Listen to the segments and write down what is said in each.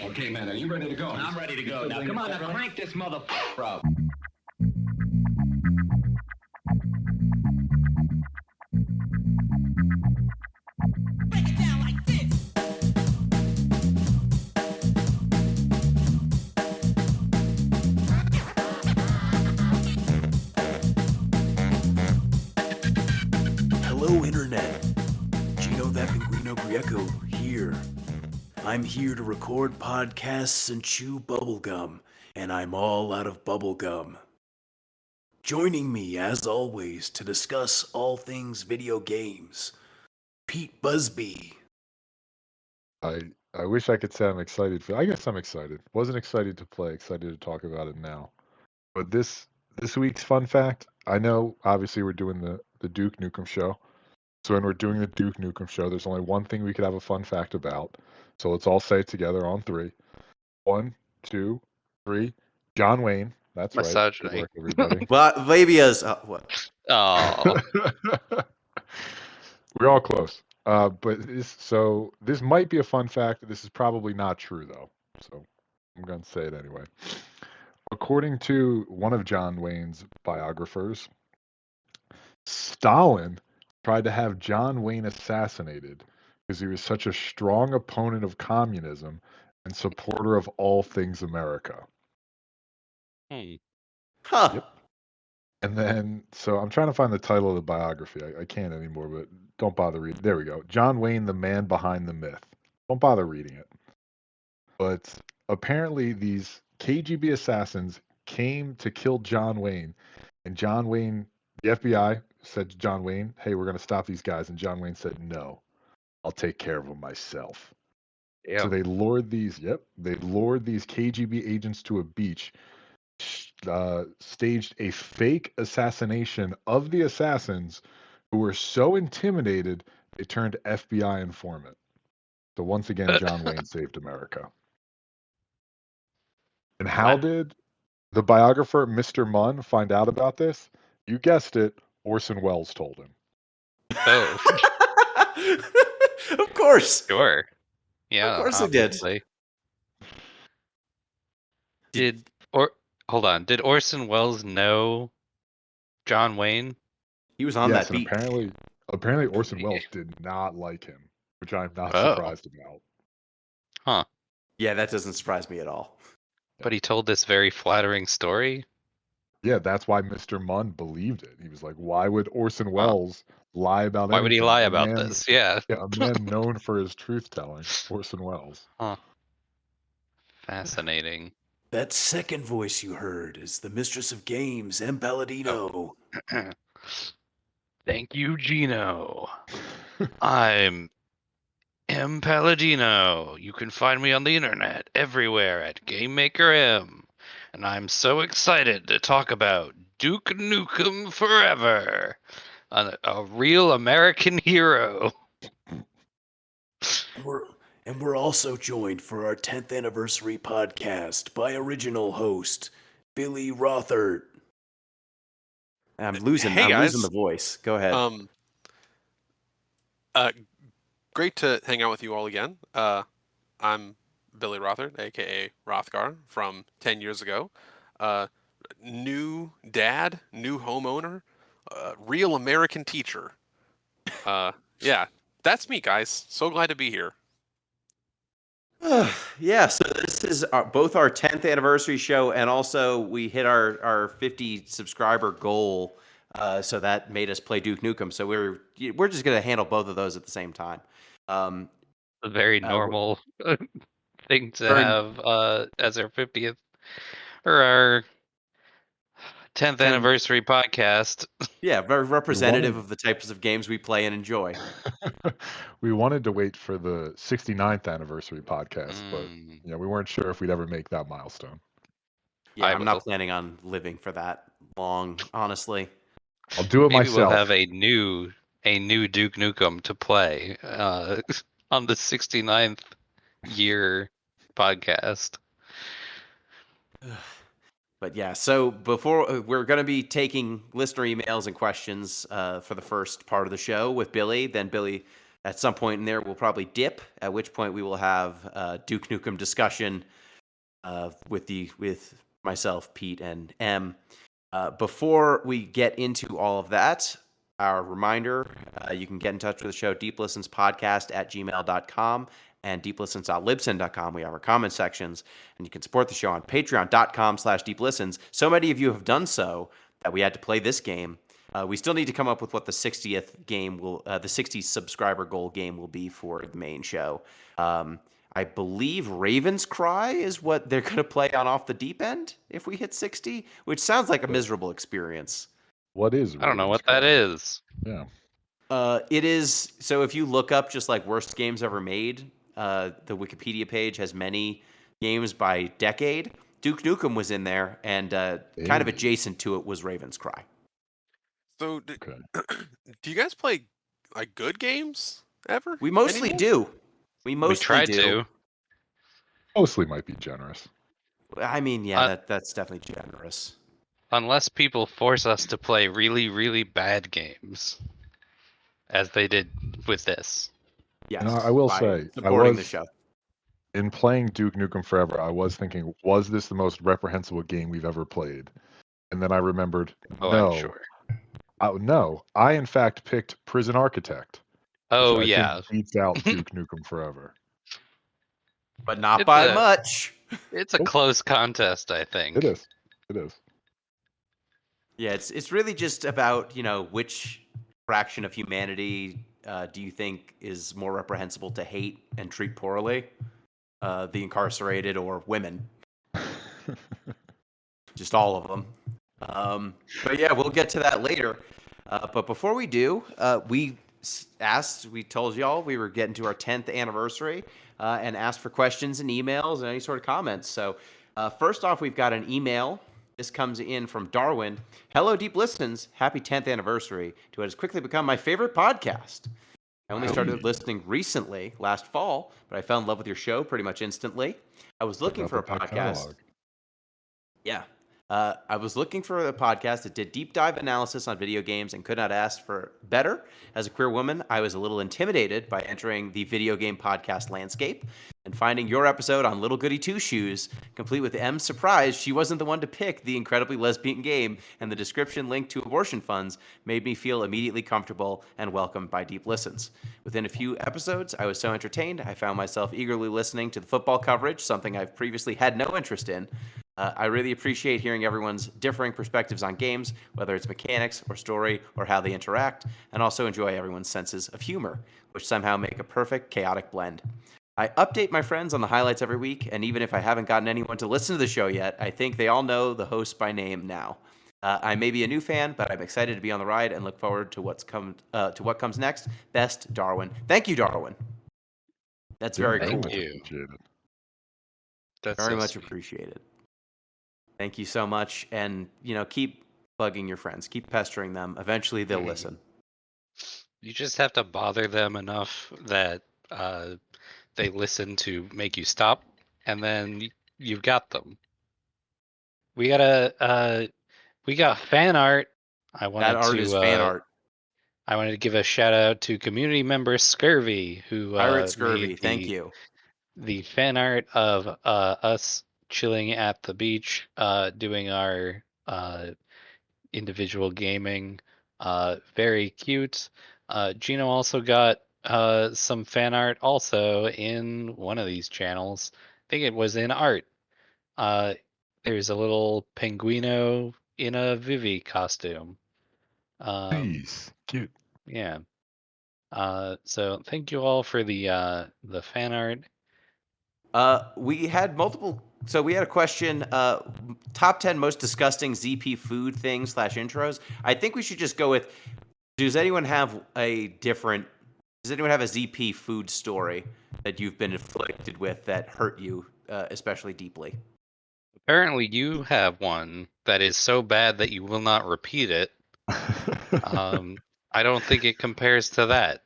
Okay, man, are you ready to go? I'm ready to go. Now, come on, now crank this motherfucker up. Break it down like this. Hello, Internet. Gino that Pinguino Grieco here. I'm here to record podcasts and chew bubblegum, and I'm all out of bubblegum. Joining me, as always, to discuss all things video games, Pete Busby. I wish I could say I'm excited for. I guess I'm excited. Wasn't excited to play. Excited to talk about it now. But this week's fun fact. I know obviously we're doing the Duke Nukem show. So when we're doing the Duke Nukem show, there's only one thing we could have a fun fact about. So let's all say it together on three. 1, 2, 3. John Wayne. That's right. Good Misogyny. work, everybody. But Labia's what? Oh, We're all close. But this might be a fun fact. This is probably not true though. So I'm going to say it anyway. According to one of John Wayne's biographers, Stalin tried to have John Wayne assassinated because he was such a strong opponent of communism and supporter of all things America. Huh. Yep. And then, so I'm trying to find the title of the biography. I can't anymore, but don't bother reading. There we go. John Wayne, the man behind the myth. Don't bother reading it. But apparently, these KGB assassins came to kill John Wayne, and John Wayne, the FBI said to John Wayne, "Hey, we're going to stop these guys," and John Wayne said, "No, I'll take care of them myself." yeah. So they lured these. Yep, they lured these KGB agents to a beach, staged a fake assassination of the assassins, who were so intimidated they turned FBI informant. So once again, John Wayne saved America. And how did the biographer, Mr. Munn, find out about this? You guessed it, Orson Welles told him. Oh, Of course. sure. Yeah, Of course it did. obviously. Hold on. Did Orson Welles know John Wayne? He was on Yes, that and beat. apparently Orson Welles did not like him, which I'm not Oh. surprised about. Huh. Yeah, that doesn't surprise me at all. But he told this very flattering story. Yeah, that's why Mr. Munn believed it. He was like, why would Orson Welles lie about Why anything? would he lie A about man- this? Yeah. Yeah, a man known for his truth telling, Orson Welles. Huh. Fascinating. That second voice you heard is the mistress of games, M. Palladino. Thank you, Gino. I'm M. Palladino. You can find me on the internet everywhere at GameMakerM. And I'm so excited to talk about Duke Nukem Forever, a real American hero. And we're also joined for our 10th anniversary podcast by original host Billy Rothert. I'm losing the voice. Go ahead. Great to hang out with you all again. I'm Billy Rothert, aka Rothgar, from 10 years ago. New dad, new homeowner, real American teacher. Yeah, that's me, guys. So glad to be here. Yeah, so this is both our 10th anniversary show, and also we hit our 50 subscriber goal. So that made us play Duke Nukem. So we're just going to handle both of those at the same time. A very normal thing to have as our 50th or our 10th anniversary podcast. Yeah, very representative of the types of games we play and enjoy. We wanted to wait for the 69th anniversary podcast, but we weren't sure if we'd ever make that milestone. Yeah, I'm not planning on living for that long, honestly. I'll do it Maybe myself. We'll have a new Duke Nukem to play on the 69th year podcast. But yeah, so before we're going to be taking listener emails and questions for the first part of the show with Billy. Then Billy At some point in there, we'll probably dip, at which point we will have Duke Nukem discussion with myself, Pete, and M. Before we get into all of that, our reminder, you can get in touch with the show, deeplistenspodcast@gmail.com and deeplistens.libsyn.com. We have our comment sections, and you can support the show on patreon.com/deeplistens. So many of you have done so that we had to play this game. We still need to come up with what the 60th game will, the 60 subscriber goal game will be for the main show. I believe Raven's Cry is what they're going to play on Off the Deep End if we hit 60, which sounds like a miserable experience. What is? I don't know Raven's what that Cry? is. Yeah. It is, so if you look up just like worst games ever made, the Wikipedia page has many games by decade. Duke Nukem was in there, and kind of adjacent to it was Raven's Cry. So, Okay. do you guys play like good games ever? We mostly anymore? do. We mostly tried do. to. Mostly might be generous. I mean, yeah, that's definitely generous. Unless people force us to play really, really bad games, as they did with this. Yes, And I will by say, supporting the show. in playing Duke Nukem Forever, I was thinking, was this the most reprehensible game we've ever played? And then I remembered, Oh, no. I'm sure. No, I in fact picked Prison Architect. Oh, which I yeah. think beats out Duke Nukem Forever. But not It's by a- much. It's a Nope. close contest, I think. It is. It is. Yeah, it's really just about, which fraction of humanity do you think is more reprehensible to hate and treat poorly? The incarcerated or women? Just all of them. But yeah, we'll get to that later. But before we do, we told y'all we were getting to our 10th anniversary and asked for questions and emails and any sort of comments. So first off, we've got an email. This comes in from Darwin. Hello, Deep Listens. Happy 10th anniversary to what has quickly become my favorite podcast. I only started listening recently, last fall, but I fell in love with your show pretty much instantly. I was looking for a podcast. Catalog. Yeah. I was looking for a podcast that did deep dive analysis on video games and could not ask for better. As a queer woman, I was a little intimidated by entering the video game podcast landscape and finding your episode on Little Goody Two Shoes, complete with M's surprise she wasn't the one to pick the incredibly lesbian game, and the description linked to abortion funds, made me feel immediately comfortable and welcomed by Deep Listens. Within a few episodes, I was so entertained, I found myself eagerly listening to the football coverage, something I've previously had no interest in. I really appreciate hearing everyone's differing perspectives on games, whether it's mechanics or story or how they interact, and also enjoy everyone's senses of humor, which somehow make a perfect, chaotic blend. I update my friends on the highlights every week, and even if I haven't gotten anyone to listen to the show yet, I think they all know the host by name now. I may be a new fan, but I'm excited to be on the ride and look forward to what comes next. Best, Darwin. Thank you, Darwin. That's very cool. Thank you. Appreciate it. That's Very so much sweet. appreciated. Thank you so much, and keep bugging your friends, keep pestering them. Eventually, they'll listen. You just have to bother them enough that they listen to make you stop, and then you've got them. We got fan art. That art is fan art. I wanted to give a shout out to community member Scurvy, who Pirate Scurvy, made thank you. the fan art of us chilling at the beach, doing our individual gaming. Very cute. Gino also got some fan art also in one of these channels. I think it was in art. There's a little penguino in a Vivi costume. Nice. Cute. Yeah. So thank you all for the fan art. We had multiple. So we had a question: top 10 most disgusting ZP food things / intros. I think we should just go with. Does anyone have a ZP food story that you've been afflicted with that hurt you especially deeply? Apparently, you have one that is so bad that you will not repeat it. I don't think it compares to that.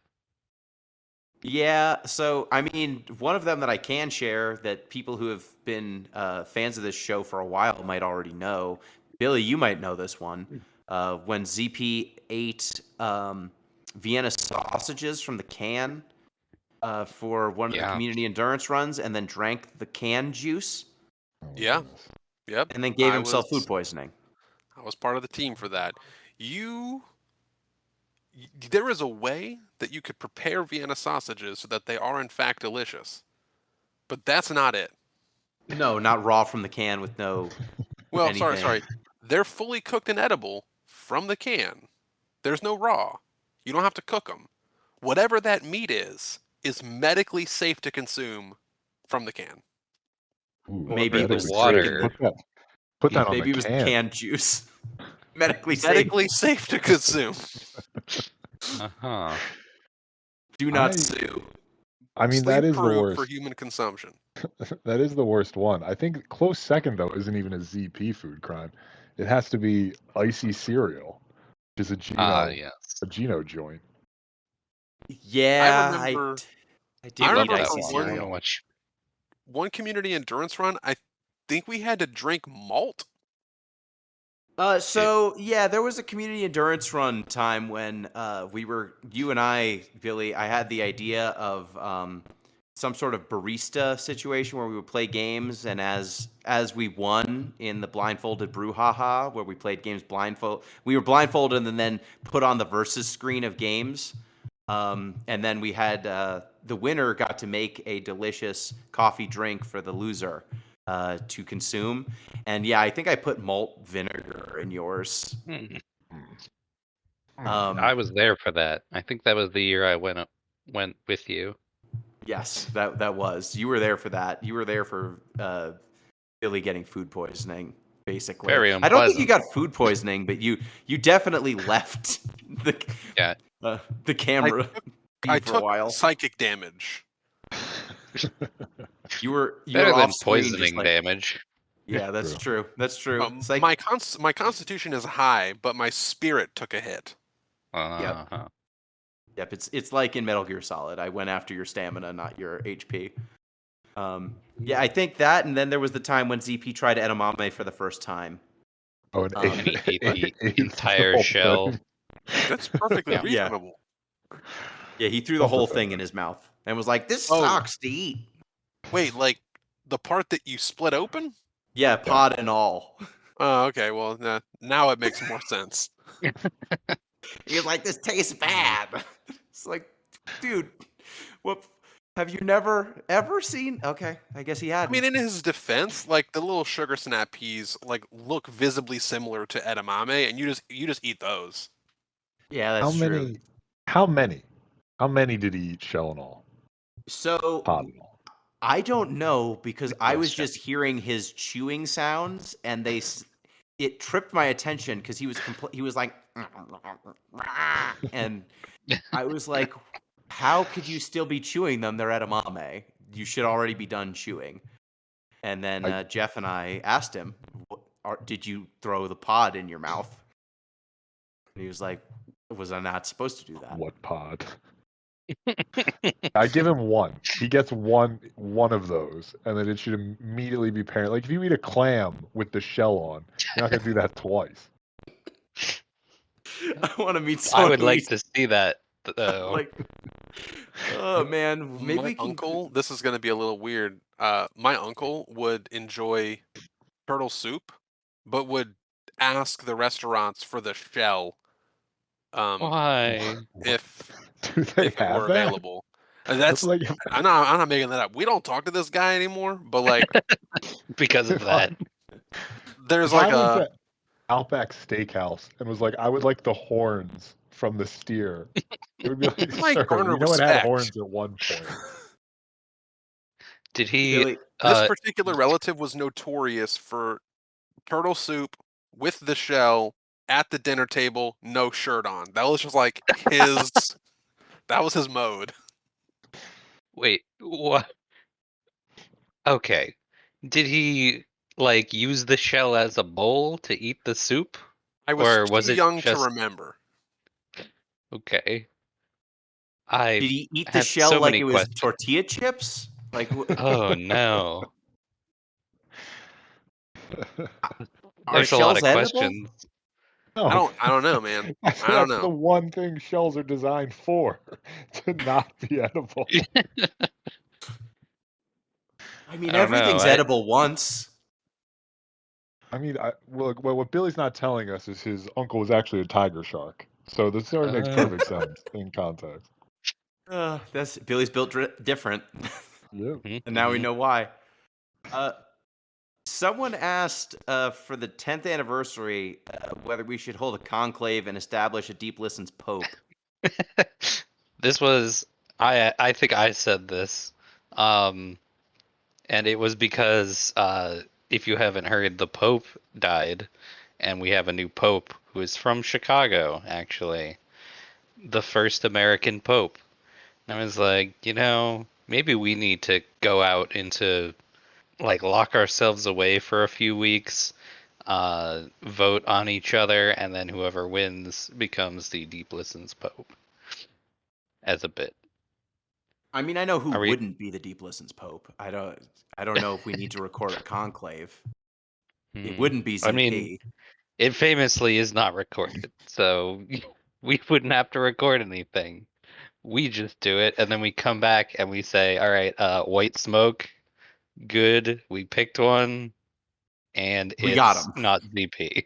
Yeah, so I mean, one of them that I can share that people who have been fans of this show for a while might already know. Billy, you might know this one. When ZP ate Vienna sausages from the can for one of the Yeah. community endurance runs, and then drank the can juice, Oh my Yeah. goodness. Yep. and then gave I himself was food poisoning. I was part of the team for that. There is a way that you could prepare Vienna sausages so that they are in fact delicious, but that's not it. No, not raw from the can with no Well, sorry, anything. sorry. They're fully cooked and edible from the can. There's no raw. You don't have to cook them. Whatever that meat is medically safe to consume from the can. Ooh, Maybe it that the is was great. water. Put that on maybe the it was the can. canned juice. Medically safe. Medically safe to consume. Uh-huh. Do not I sue. I mean, that Sleep is the proof for worst. human consumption. That is the worst one. I think close second though isn't even a ZP food crime. It has to be icy cereal, which is a Yes. Gino joint. Yeah, remember- I I did eat remember icy for one- cereal. One community endurance run, I think we had to drink malt. Yeah, there was a community endurance run time when you and I, Billy, I had the idea of some sort of barista situation where we would play games, and as we won in the blindfolded brouhaha, where we played games we were blindfolded and then put on the versus screen of games. And then we had the winner got to make a delicious coffee drink for the loser to consume. And yeah, I think I put malt vinegar in yours. Hmm. Um, I was there for that. I think that was the year I went with you. yes, that was. You were there for that. You were there for Billy getting food poisoning, basically. Very I don't think you unpleasant. got food poisoning, but you definitely left Yeah. the camera I for a took while. psychic damage. You were Better than off screen, just poisoning like, damage. yeah, that's true. That's true. It's like, My constitution is high, but my spirit took a hit. Uh-huh. yep, it's like in Metal Gear Solid. I went after your stamina, not your HP. Yeah, I think that, and then there was the time when ZP tried edamame for the first time. Oh, and Um, And he ate the ate entire whole shell. thing. That's perfectly Yeah. Yeah. reasonable. Yeah, he threw the whole thing in his mouth and was like, "This Oh. sucks to eat." Wait, like the part that you split open? Yeah, pod and all. Oh, okay. Well, now it makes more sense. He was like, "This tastes bad." It's like, dude, what? Have you never ever seen? Okay, I guess he had. I mean, in his defense, like the little sugar snap peas, like look visibly similar to edamame, and you just eat those. Yeah, that's true. How many did he eat shell and all? So Pod and all. I don't know because Good I was question. just hearing his chewing sounds, and it tripped my attention because he was like, and I was like, how could you still be chewing them? They're edamame. You should already be done chewing. And then Jeff and I asked him, did you throw the pod in your mouth? And he was like, was I not supposed to do that? What pod? I give him one. He gets one of those, and then it should immediately be parent. Like if you eat a clam with the shell on, you're not gonna do that twice. I want to meet I someone would who like eats, to see that, though. like, oh man, maybe My we can. uncle, this is going to be a little weird. My uncle would enjoy turtle soup, but would ask the restaurants for the shell. Why? If Do they if it have were that? available. And that's like I'm not making that up. We don't talk to this guy anymore, but like Because of that. there's if I like went a to Outback Steakhouse and was like, I would like the horns from the steer. It would be like, This might sir, garner we know it had respect. horns at one point. Did he? Billy, this particular relative was notorious for turtle soup with the shell at the dinner table, no shirt on. That was just like his that was his mode. Wait, what? Okay. Did he like use the shell as a bowl to eat the soup? I was Or too was it young just to remember. okay? I did he eat the had shell so like many it was questions. tortilla chips? Like, Oh no. are There's a lot shells of edible? questions. No, I don't know, man. that's, I don't that's the know. one thing shells are designed for, to not be edible. I mean, I don't know. everything's edible once. I mean, well, what Billy's not telling us is his uncle was actually a tiger shark. So this sort of makes perfect sense in context. That's Billy's built different, Yep. and now we Mhm. know why. Uh, Someone asked for the 10th anniversary whether we should hold a conclave and establish a deep listens pope. This was I think I said this. Um and it was because if you haven't heard, the Pope died, and we have a new Pope who is from Chicago, actually, the first American Pope. And I was like, maybe we need to go out into, like, lock ourselves away for a few weeks, vote on each other, and then whoever wins becomes the Deep Listens Pope as a bit. I mean, I know who Are we? wouldn't be the deep listens pope. I don't know if we need to record a conclave. It Hmm. wouldn't be I mean, ZP. it famously is not recorded, so we wouldn't have to record anything. We just do it, and then we come back and we say, "All right, white smoke, good. We picked one, and We got it's him. not ZP."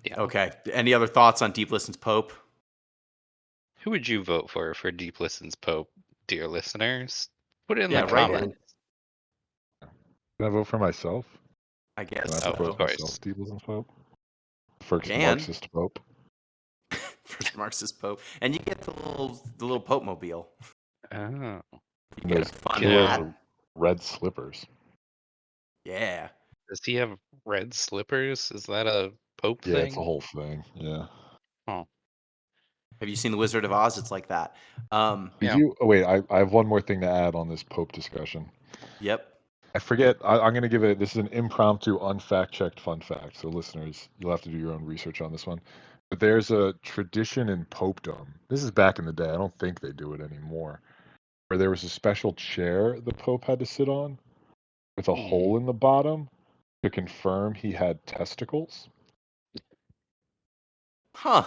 Yeah. Okay. Any other thoughts on deep listens pope? Who would you vote for Deep Listens Pope, dear listeners? Put it in the Yeah, right in. comments. Can I vote for myself? I Can I guess Oh, of propose so. myself, course. Steve Wilson's Pope? First Can Marxist Pope. first Marxist pope, and you get the little pope mobile. Oh, You get a Those fun killer. hat. red slippers. Yeah. Does he have red slippers? Is that a Pope Yeah, it's a thing? whole thing. Yeah. Oh, Have you seen The Wizard of Oz? It's like that. Did yeah. you? Oh, wait, I have one more thing to add on this Pope discussion. Yep. I forget. I'm going to give it. This is an impromptu, unfact checked fun fact. So, listeners, you'll have to do your own research on this one. But there's a tradition in popedom. This is back in the day. I don't think they do it anymore. Where there was a special chair the Pope had to sit on with a Hmm. hole in the bottom to confirm he had testicles. Huh.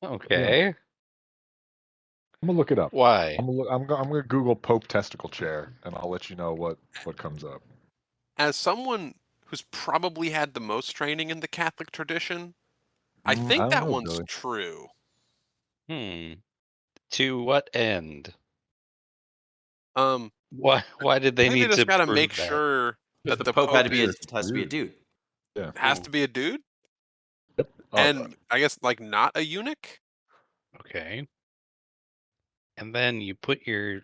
Yeah, Okay. I'm gonna look it up. Why? I'm gonna Google Pope testicle chair, and I'll let you know what comes up. As someone who's probably had the most training in the Catholic tradition, I I think don't that know, one's Billy. true. Hmm. To what end? Um, Why did I they think they need just to got to make prove that? sure Because that the the pope had Pope to be Sure, has to be a weird. dude. Yeah. has Ooh, to be a dude, Yep. and I guess like not a eunuch. okay. And then you put your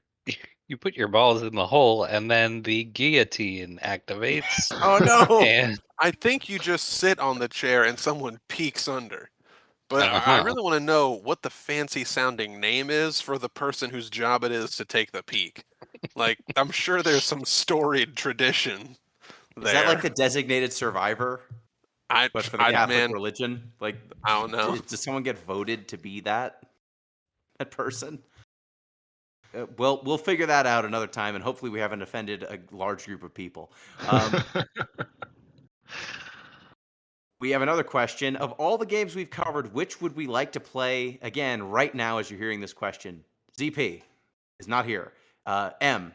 you put your balls in the hole, and then the guillotine activates, Oh no! and I think you just sit on the chair and someone peeks under. But I uh-huh. really want to know what the fancy sounding name is for the person whose job it is to take the peek. Like, I'm sure there's some storied tradition Is that like there. the designated survivor, but for the Catholic Man, religion? Like, I don't know. does someone get voted to be that person? Well, we'll figure that out another time, and hopefully, we haven't offended a large group of people. We have another question. Of all the games we've covered, which would we like to play again right now as you're hearing this question? ZP is not here. M,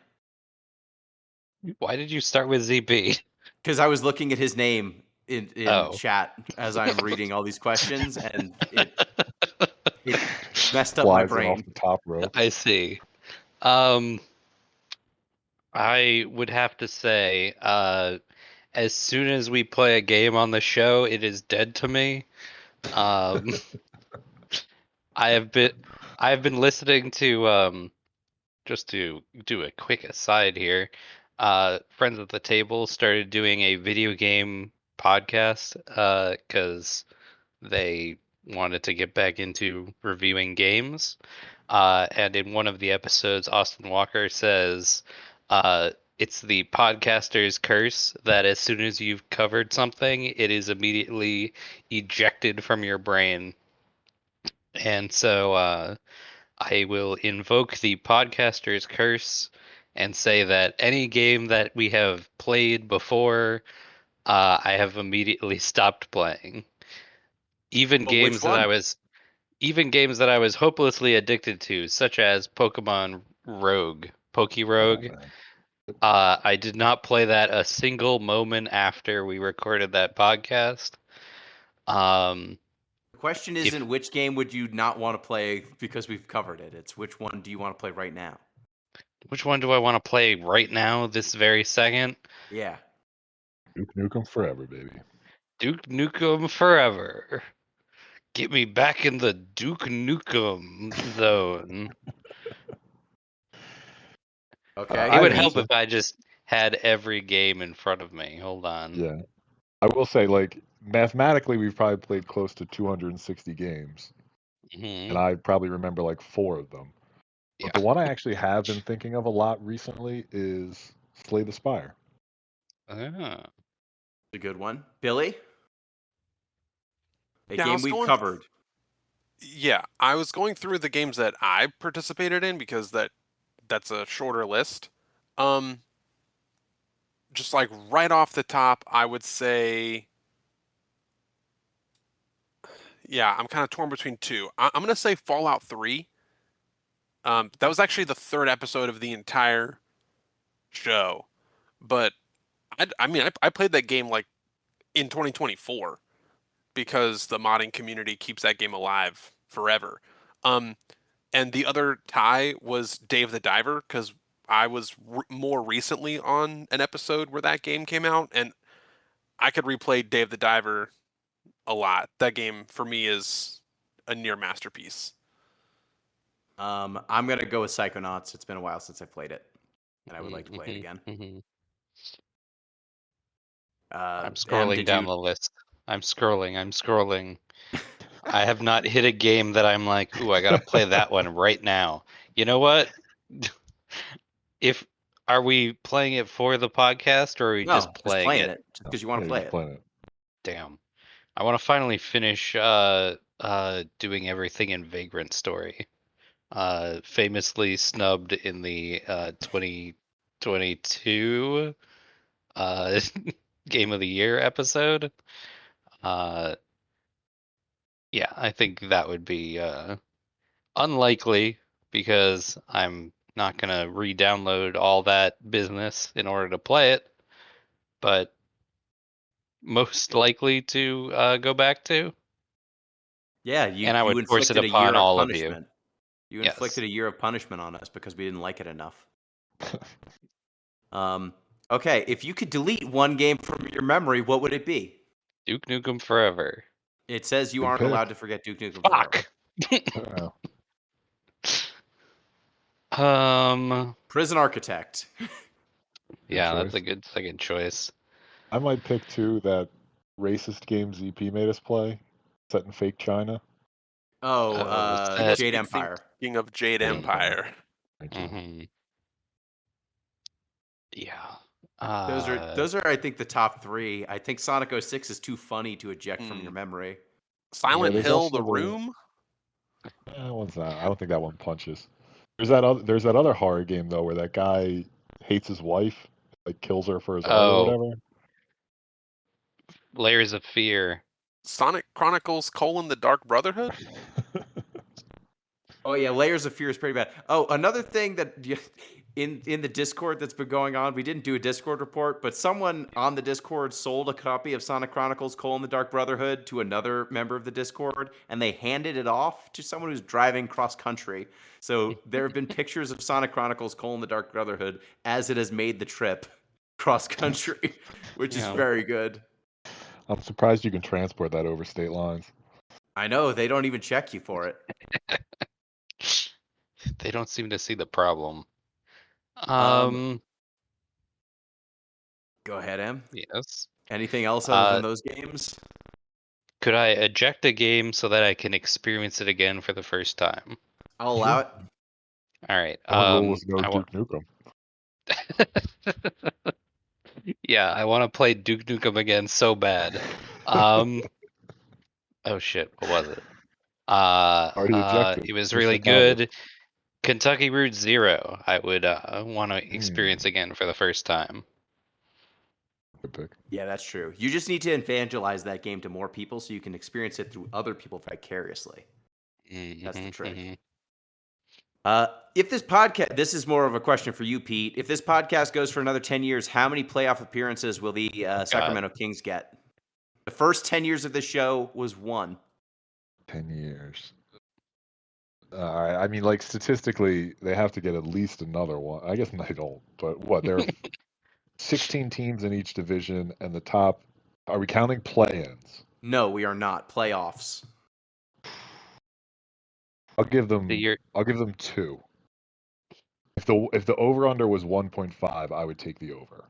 Why did you start with ZB? because I was looking at his name in Oh. chat as I'm reading all these questions, and it messed up my Flies in off brain. the top rope. I see. Um, I would have to say, as soon as we play a game on the show, it is dead to me. Um, I have been listening to just to do a quick aside here. Friends at the Table started doing a video game podcast because they wanted to get back into reviewing games. And in one of the episodes, Austin Walker says, it's the podcaster's curse that as soon as you've covered something, it is immediately ejected from your brain. And so I will invoke the podcaster's curse and say that any game that we have played before I have immediately stopped playing. Even But which games that one? I was hopelessly addicted to, such as Pokemon Rogue, Oh, Rogue. man. I did not play that a single moment after we recorded that podcast. Um, The question if isn't which game would you not want to play because we've covered it. It's which one do you want to play right now? Which one do I want to play right now, this very second? Yeah. Duke Nukem forever, baby. Duke Nukem forever. Get me back in the Duke Nukem zone. Okay. It I would will help say, if I just had every game in front of me. Hold on. yeah. I will say, like, mathematically, we've probably played close to 260 games, and Hmm. I probably remember like 4 of them. But Yeah. the one I actually have been thinking of a lot recently is Slay the Spire. Ah. A good one. Billy? A Yeah, I game was we've going. covered. Yeah, I was going through the games that I participated in because that's a shorter list. Um, just like right off the top, I would say, yeah, I'm kind of torn between two. I'm gonna say Fallout 3. That was actually the third episode of the entire show, but I mean, I played that game like in 2024 because the modding community keeps that game alive forever. Um, and the other tie was Dave the Diver because I was more recently on an episode where that game came out, and I could replay Dave the Diver a lot. That game for me is a near masterpiece. I'm gonna go with Psychonauts. It's been a while since I played it, and I would like to play it Mm-hmm, again. hmm. I'm Em, scrolling did down you? the list. I'm scrolling. I have not hit a game that I'm like, ooh, I gotta play that one right now. You know what? If Are we playing it for the podcast or are we No, just just playing playing it? it because you want Yeah, to you're play just it. playing it. Damn. I want to finally finish doing everything in Vagrant Story. Famously snubbed in the 2022 uh Game of the Year episode. Uh yeah, I think that would be unlikely because I'm not gonna re-download all that business in order to play it, but most likely to go back to, Yeah, and I you would force it inflicted a upon year of all of you. punishment. You Yes, inflicted a year of punishment on us because we didn't like it enough. Um, okay, if you could delete one game from your memory, what would it be? Duke Nukem forever. It says you Good aren't allowed pick. to forget Duke Nukem Forever. Fuck. Uh, Um, Prison Architect. good yeah, that's a choice. good second choice. I might pick two that racist game ZP made us play, set in fake China. Oh, Was that? Jade Empire. Speaking of Jade Jade Empire. Empire, Thank you. Hmm. Yeah. Those are I think the top three. I think Sonic 06 is too funny to eject from your hmm, memory. Yeah, Silent there's Hill: also The the Room. one's not. I don't think that one punches. There's that other horror game though where that guy hates his wife, like kills her for his art or Oh, whatever. Layers of Fear. Sonic Chronicles: The Dark Brotherhood. Oh yeah, Layers of Fear is pretty bad. Oh, another thing that in the Discord that's been going on, we didn't do a Discord report, but someone on the Discord sold a copy of Sonic Chronicles: The Dark Brotherhood to another member of the Discord, and they handed it off to someone who's driving cross country. So there have been pictures of Sonic Chronicles: The Dark Brotherhood as it has made the trip cross country, which is Yeah. very good. I'm surprised you can transport that over state lines. I know they don't even check you for it. They don't seem to see the problem. Um, Um, Go ahead, Em. yes. Anything else other than Uh, those games? could I eject a game so that I can experience it again for the first time? I'll allow Sure. it. All right. One rule was no I want. Duke Nukem. Yeah, I want to play Duke Nukem again so bad. Um, oh shit, what was it? Already ejected. It was Finish really that novel. good. Kentucky Route Zero. I would want to Mm. experience again for the first time. Good pick. Yeah, that's true. You just need to evangelize that game to more people so you can experience it through other people vicariously. That's the trick. If this podcast, this is more of a question for you, Pete. If this podcast goes for another 10 years, how many playoff appearances will the Sacramento Kings get? The first 10 years of the show was 1. 10 years. I mean, like, statistically, they have to get at least another one. I guess they don't, but what? There are 16 teams in each division, and the top. Are we counting play-ins? No, we are not. Playoffs. I'll give them. The year. I'll give them 2. If the over/under was 1.5, I would take the over.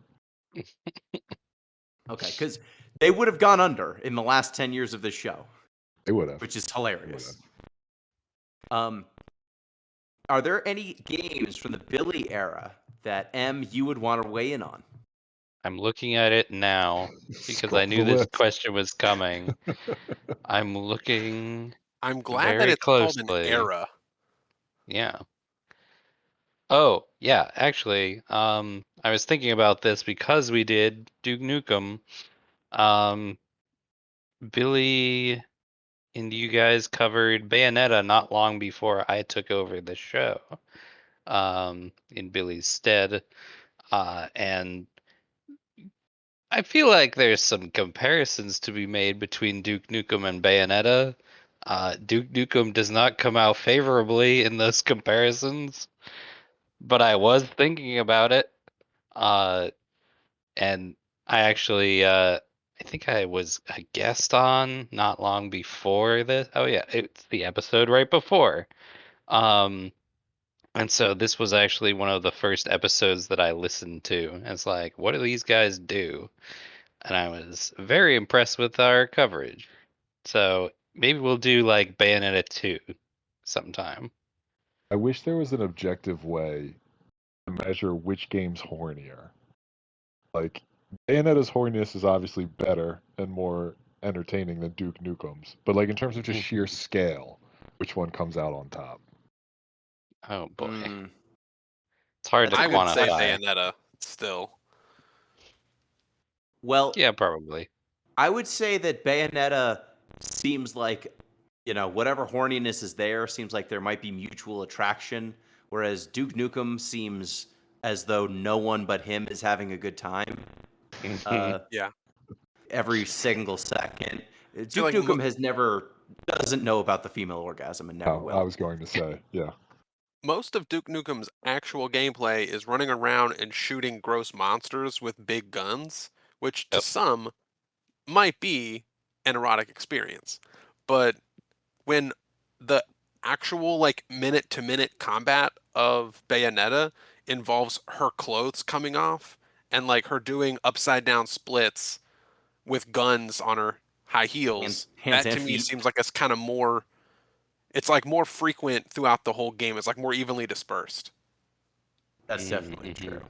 Okay, because they would have gone under in the last 10 years of this show. They would have. Which is hilarious. Are there any games from the Billy era that you would want to weigh in on? I'm looking at it now because I knew this question was coming. I'm looking. I'm glad that very it's called an closely. era. Yeah. Oh, yeah, actually, I was thinking about this because we did Duke Nukem. Billy and you guys covered Bayonetta not long before I took over the show, in Billy's stead. And I feel like there's some comparisons to be made between Duke Nukem and Bayonetta. Duke Nukem does not come out favorably in those comparisons, but I was thinking about it. And I actually, I think I was a guest on not long before this. Oh yeah, it's the episode right before. And so this was actually one of the first episodes that I listened to. It's like, what do these guys do? And I was very impressed with our coverage. So maybe we'll do like Bayonetta 2 sometime. I wish there was an objective way to measure which game's hornier. Like, Bayonetta's horniness is obviously better and more entertaining than Duke Nukem's, but like in terms of just sheer scale, which one comes out on top? Oh boy. Mm, It's hard to I would say quantify. Bayonetta still. well, Yeah, probably. I would say that Bayonetta seems like, whatever horniness is there seems like there might be mutual attraction, whereas Duke Nukem seems as though no one but him is having a good time. Yeah. Every single second. Duke like Nukem doesn't know about the female orgasm and never will. I was going to say, yeah. Most of Duke Nukem's actual gameplay is running around and shooting gross monsters with big guns, which to Yep. some might be an erotic experience. But when the actual like minute to minute combat of Bayonetta involves her clothes coming off and like her doing upside down splits with guns on her high heels, hands that to and me feet. seems like it's kind of more. It's like more frequent throughout the whole game. It's like more evenly dispersed. That's definitely Mhm.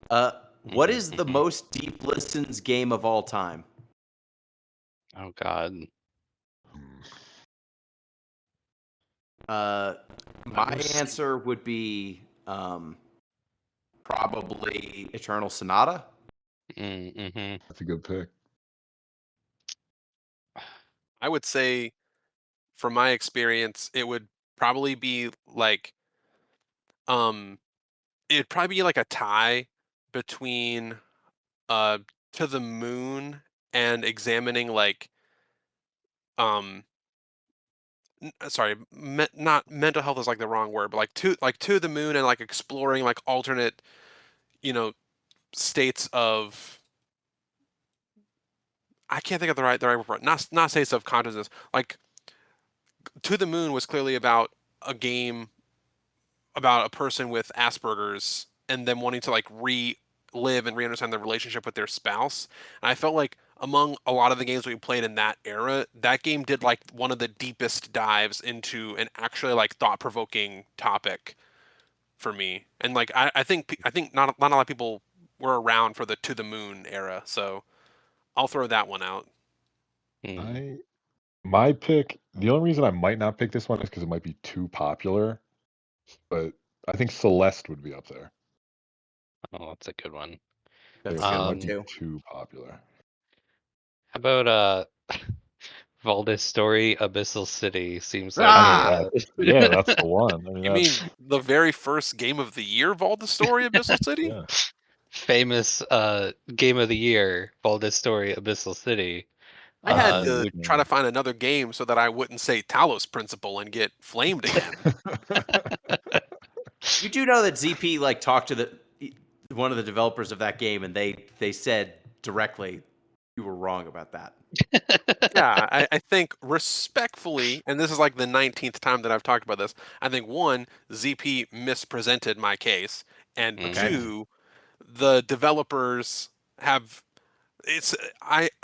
true. What is the most deep listens game of all time? Oh God. My answer would be probably Eternal Sonata. Mm-hmm. That's a good pick. I would say, from my experience, it would probably be like, it'd probably be like a tie between To the Moon and examining like, um, sorry, not mental health is like the wrong word, but To the Moon and like exploring like alternate, you know, states of. I can't think of the right word for it. Not states of consciousness. Like To the Moon was clearly about a game about a person with Asperger's and them wanting to like relive and re-understand their relationship with their spouse. And I felt like among a lot of the games we played in that era, that game did like one of the deepest dives into an actually like thought-provoking topic for me. And like I think not a lot of people were around for the To the Moon era, so I'll throw that one out. My pick, the only reason I might not pick this one is because it might be too popular, but I think Celeste would be up there. Oh, that's a good one. That's It a good might one be too. too popular. How about Valdez Story, Abyssal City? Seems like I mean, Ah! yeah, that's the one. I mean, You that's mean the very first game of the year, Baldur's Story, Abyssal City? yeah. famous game of the year, Valdez Story, Abyssal City. I had Definitely a to good try to game. find another game so that I wouldn't say Talos Principle and get flamed again. You do know that ZP like talked to one of the developers of that game, and they said directly, "You were wrong about that." Yeah, I think respectfully, and this is like the 19th time that I've talked about this, I think one, ZP mispresented my case, and Okay. two, the developers have it's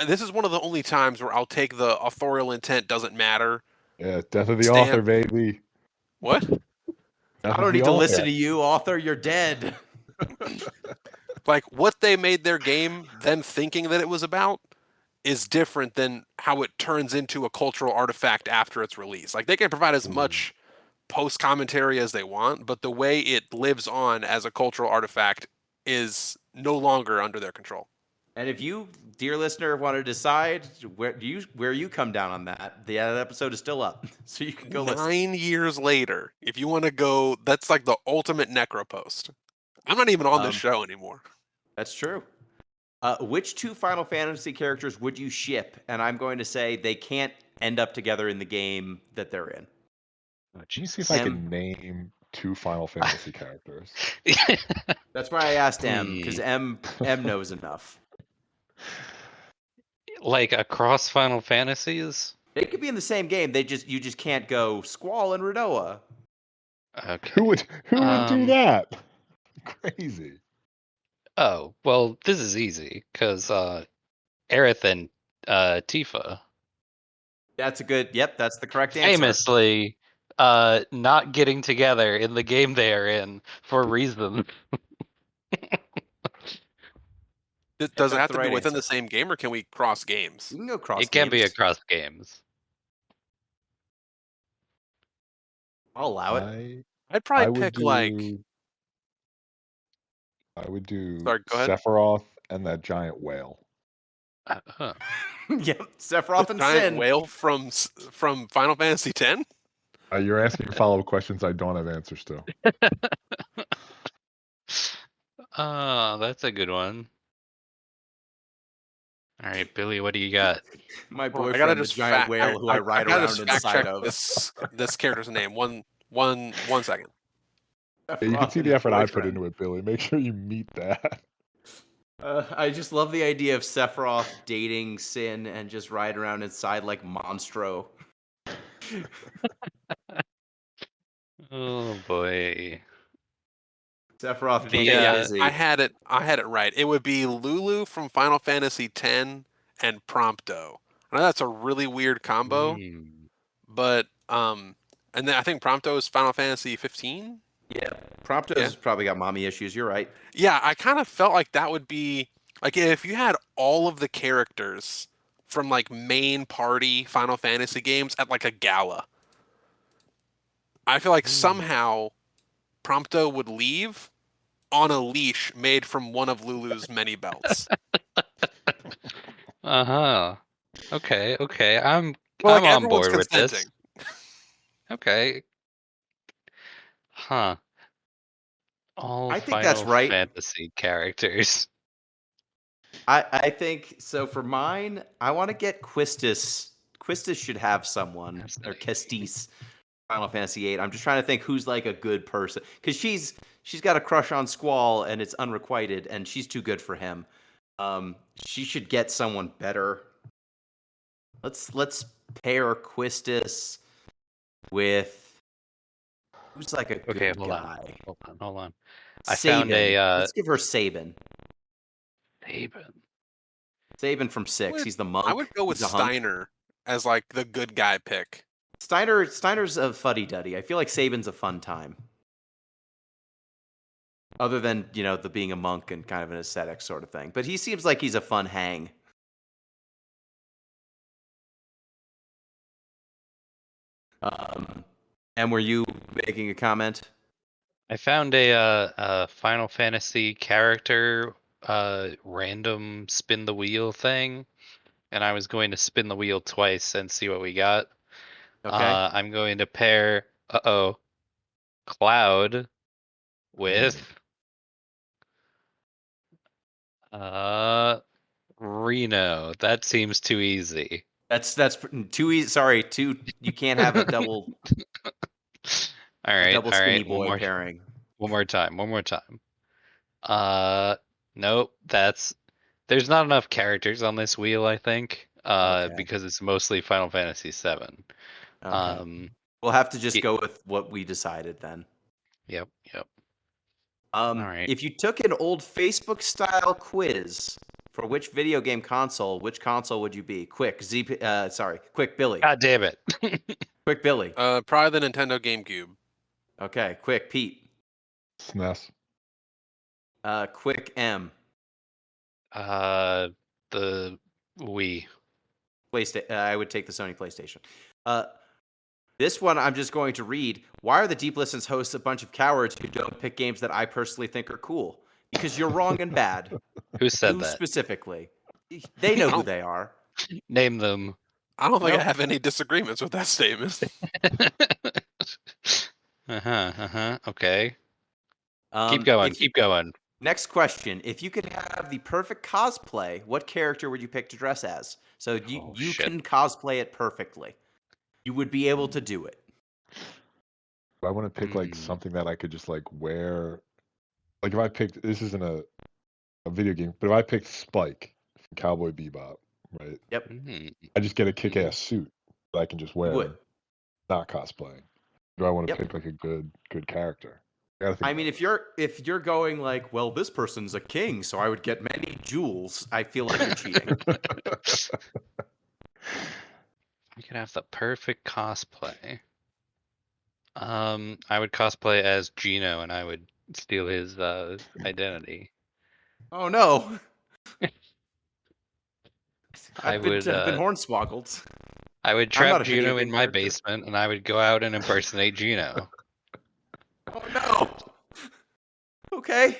this is one of the only times where I'll take the authorial intent doesn't matter Yeah, death of the author, stance. baby. What? Death I of don't the need to author. listen to you, author. You're dead. Like what they made their game, them thinking that it was about, is different than how it turns into a cultural artifact after its release. Like they can provide as much post commentary as they want, but the way it lives on as a cultural artifact is no longer under their control. And if you, dear listener, want to decide where you come down on that, the episode is still up, so you can go listen. 9 years later, if you want to go, that's like the ultimate necro post. I'm not even on this show anymore. That's true. Which two Final Fantasy characters would you ship? And I'm going to say they can't end up together in the game that they're in. Can you see if I can name 2 Final Fantasy characters? That's why I asked M, because M knows enough. Like across Final Fantasies? They could be in the same game. You just can't go Squall and Rinoa. Okay. Who would do that? Crazy. Oh, well, this is easy, because Aerith and Tifa That's a good. Yep, that's the correct answer. famously not getting together in the game they are in for reasons. Does it have that's the to be right within the answer. same game, or can we cross games? You can go cross. It can be games. across games. I'll allow it. I'd probably I would pick do like. Sorry, go ahead. Sephiroth and that giant whale. Huh. Yep, Sephiroth The and giant Sin. whale from Final Fantasy X. You're asking follow-up questions I don't have answers to. That's a good one. All right, Billy, what do you got? My Hold on, boyfriend, the giant whale who I ride gotta around just fact check inside of. this character's name. One second. Yeah, you can Sephiroth see and the his effort I put boyfriend. into it, Billy. Make sure you meet that. I just love the idea of Sephiroth dating Sin and just ride around inside like Monstro. Oh boy. Sephiroth can The, get Yeah, busy. I had it right. It would be Lulu from Final Fantasy X and Prompto. I know that's a really weird combo, but and then I think Prompto is Final Fantasy 15. Yeah, Prompto's probably got mommy issues. You're right. Yeah, I kind of felt like that would be like if you had all of the characters from like main party Final Fantasy games at like a gala. I feel like somehow Prompto would leave on a leash made from one of Lulu's many belts. Uh-huh. Okay. Well, I'm like on everyone's board with this. consenting. Okay. Huh. All I think Final that's right. Fantasy characters. I think so. For mine, I want to get Quistis. Quistis should have someone, That's or nice. Kestis. Final Fantasy VIII. I'm just trying to think who's like a good person, because she's got a crush on Squall and it's unrequited, and she's too good for him. She should get someone better. Let's pair Quistis with who's like a good Okay, hold guy. on. I Sabin. found a Let's give her Sabin. Sabin. Sabin from 6. He's the monk. I would go with He's a hunk. Steiner as like the good guy pick. Steiner's a fuddy-duddy. I feel like Sabin's a fun time. Other than, the being a monk and kind of an ascetic sort of thing. But he seems like he's a fun hang. And were you making a comment? I found a Final Fantasy character random spin the wheel thing, and I was going to spin the wheel twice and see what we got. Okay. I'm going to pair Cloud with Reno. That seems too easy. That's too easy. Sorry, too. You can't have a double All right, all skinny right. boy pairing. One more time. Nope. There's not enough characters on this wheel, I think. Okay. Because it's mostly Final Fantasy VII. Okay. Um, We'll have to just y- go with what we decided then. yep. All right. If you took an old Facebook style quiz for which video game console, which console would you be? Quick Billy. God damn it. Quick Billy. Probably the Nintendo GameCube. Okay, quick Pete. SNES. Quick M. The Wii. PlayStation. I would take the Sony PlayStation. This one I'm just going to read. Why are the Deep Listens hosts a bunch of cowards who don't pick games that I personally think are cool? Because you're wrong and bad. Who said You that? specifically. They know who they are. Name them. I don't think Nope. I have any disagreements with that statement. Okay. Keep If you- going. Next question. If you could have the perfect cosplay, what character would you pick to dress as? So you Shit. can cosplay it perfectly. You would be able to do it. I want to pick like something that I could just like wear. Like if I picked, this isn't a video game, but if I picked Spike from Cowboy Bebop, right? Yep. I just get a kick-ass suit that I can just wear, would. not cosplaying. Do I want to Yep. pick like a good character? I gotta think I mean, about if you're going like, well, this person's a king, so I would get many jewels, I feel like you're cheating. We could have the perfect cosplay. I would cosplay as Gino, and I would steal his identity. Oh no. I I've been would hornswoggled. I would I'm trap not a video Gino in game my character. basement, and I would go out and impersonate Gino. Oh no. Okay.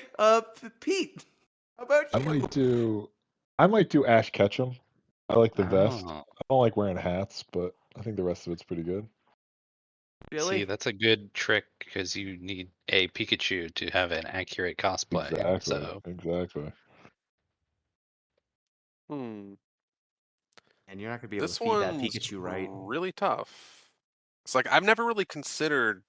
Pete, how about I you? might do Ash Ketchum. I like the vest. Oh, I don't like wearing hats, but I think the rest of it's pretty good. Billy? see, that's a good trick because you need a Pikachu to have an accurate cosplay. Exactly. So Hmm. And you're not gonna be able This to feed that one's Pikachu, right? really tough. It's like I've never really considered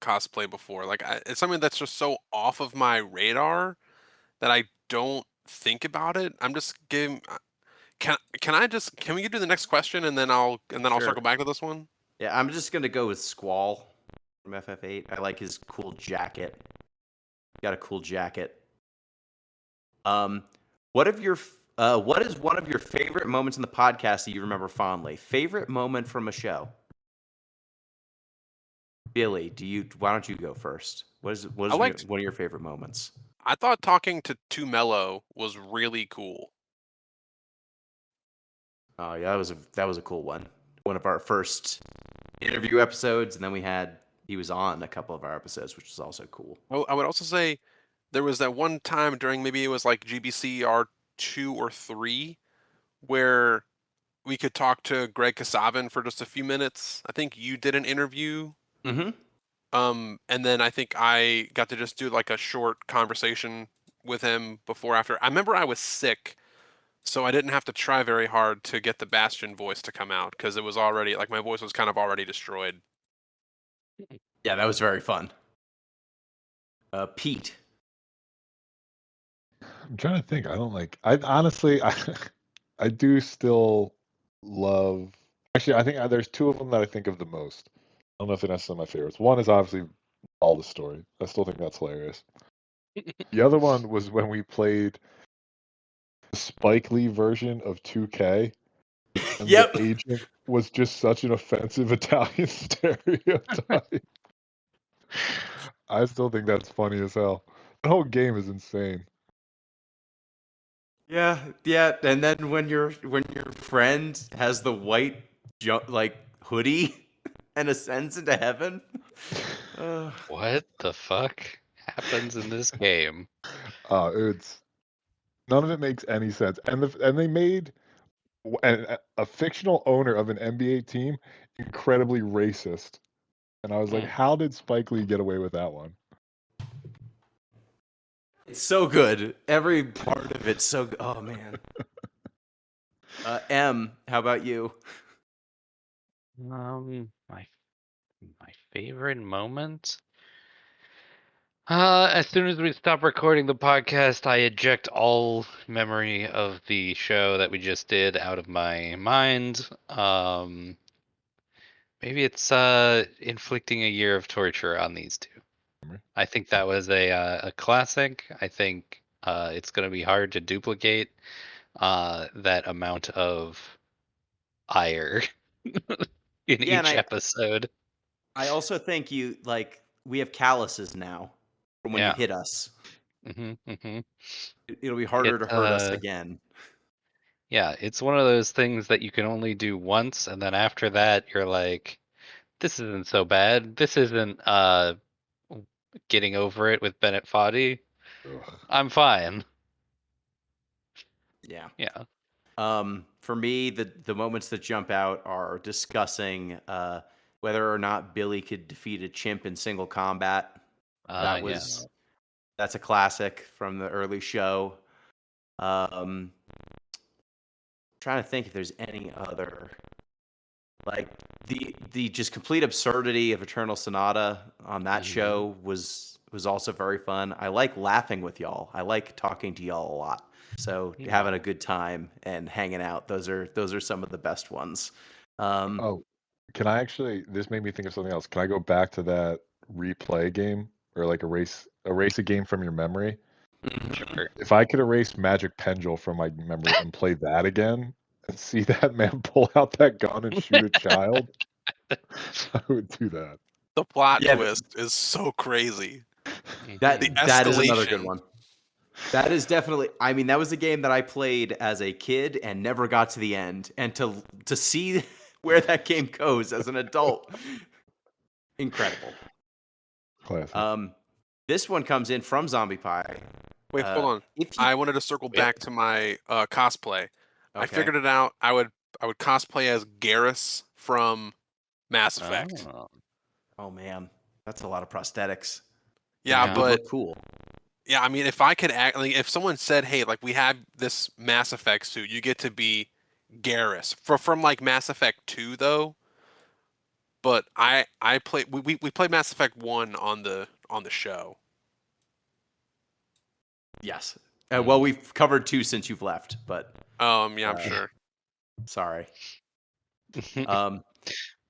cosplay before. Like it's something that's just so off of my radar that I don't think about it. I'm just giving. Can we do the next question and then I'll Sure. circle back to this one? Yeah, I'm just gonna go with Squall from FF8. I like his cool jacket. Got a cool jacket. What is one of your favorite moments in the podcast that you remember fondly? Favorite moment from a show? Billy, why don't you go first? What is I liked- one of your favorite moments? I thought talking to Too Mellow was really cool. Oh yeah, that was a cool one. One of our first interview episodes, and then he was on a couple of our episodes, which was also cool. I would also say there was that one time during maybe it was like GBC R2 or 3 where we could talk to Greg Kasavin for just a few minutes. I think you did an interview. Mm-hmm. And then I think I got to just do like a short conversation with him after. I remember I was sick, so I didn't have to try very hard to get the Bastion voice to come out because it was already like my voice was kind of already destroyed. Yeah, that was very fun. Pete. I'm trying to think. I don't like. I honestly, I do still love. Actually, I think there's two of them that I think of the most. I don't know if they're necessarily my favorites. One is obviously all the story. I still think that's hilarious. The other one was when we played the Spike Lee version of 2K, and Yep. the agent was just such an offensive Italian stereotype. I still think that's funny as hell. The whole game is insane. Yeah, and then when your friend has the white hoodie and ascends into heaven. what the fuck? happens in this game. It's none of it makes any sense, and they made a fictional owner of an NBA team incredibly racist, and I was like, Mm. how did Spike Lee get away with that one? It's so good. Every part of it's so good. Oh man. M, how about you? My favorite moment. As soon as we stop recording the podcast, I eject all memory of the show that we just did out of my mind. Maybe it's inflicting a year of torture on these two. I think that was a classic. I think it's going to be hard to duplicate that amount of ire in Yeah, and each episode. I also think you like we have calluses now from when you Yeah. hit us. hmm hmm It'll be It harder to hurt us again. yeah, it's one of those things that you can only do once, and then after that, you're like, this isn't so bad. This isn't getting over it with Bennett Foddy. Ugh. I'm fine. Yeah. Yeah. For me, the moments that jump out are discussing whether or not Billy could defeat a chimp in single combat. That Yeah. was that's a classic from the early show. Trying to think if there's any other like the just complete absurdity of Eternal Sonata on that Mhm. show was also very fun. I like laughing with y'all. I like talking to y'all a lot. So having a Yeah. good time and hanging out. Those are some of the best ones. Um, Oh, can I actually? This made me think of something else. Can I go back to that replay game or like erase a game from your memory? Sure. If I could erase Magic Pendule from my memory and play that again and see that man pull out that gun and shoot a child, I would do that. The plot yeah, twist is so crazy. The Mhm. that is another good escalation. one. That is definitely. I mean, that was a game that I played as a kid and never got to the end. And to see where that game goes as an adult, incredible. Classic. This one comes in from Zombie Pie. Wait, hold on. If you I wanted to circle back to my cosplay. I okay, figured it out. I would cosplay as Garrus from Mass Effect. Oh. oh man, that's a lot of prosthetics, but Yeah, you Yeah. would but look cool. yeah, I mean, if I could act like if someone said, "Hey, like we have this Mass Effect suit, you get to be Garrus." From like Mass Effect 2 though, but I play we played Mass Effect 1 on the show. Yes. Well, Mm. we've covered two since you've left, but Yeah, I'm uh, sure. sorry. Um,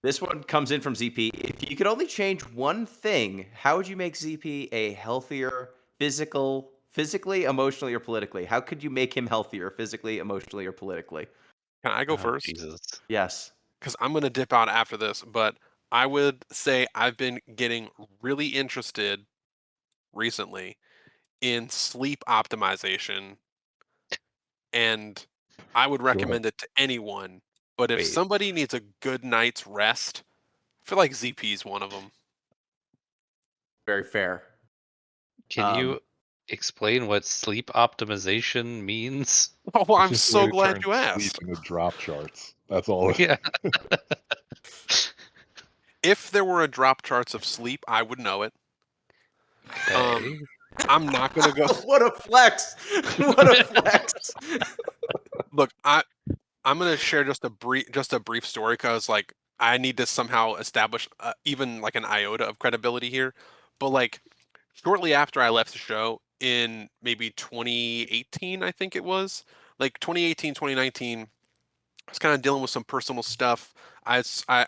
this one comes in from ZP. If you could only change one thing, how would you make ZP a healthier physically, emotionally, or politically? How could you make him healthier physically, emotionally, or politically? Can I go Oh, first? Jesus. Yes. Because I'm gonna dip out after this, but I would say I've been getting really interested recently in sleep optimization, and I would Sure. recommend it to anyone. But if Wait. somebody needs a good night's rest, I feel like ZP is one of them. Very fair. Can Um, you explain what sleep optimization means? Oh, well, It's I'm just a way so to glad turn you sleep asked. into drop charts. That's all. Yeah. If there were a drop charts of sleep, I would know it. Okay. I'm not gonna go. what a flex! What a flex! Look, I'm gonna share just a brief story because like I need to somehow establish even like an iota of credibility here. But like shortly after I left the show in maybe 2018, I think it was like 2018, 2019. I was kind of dealing with some personal stuff. I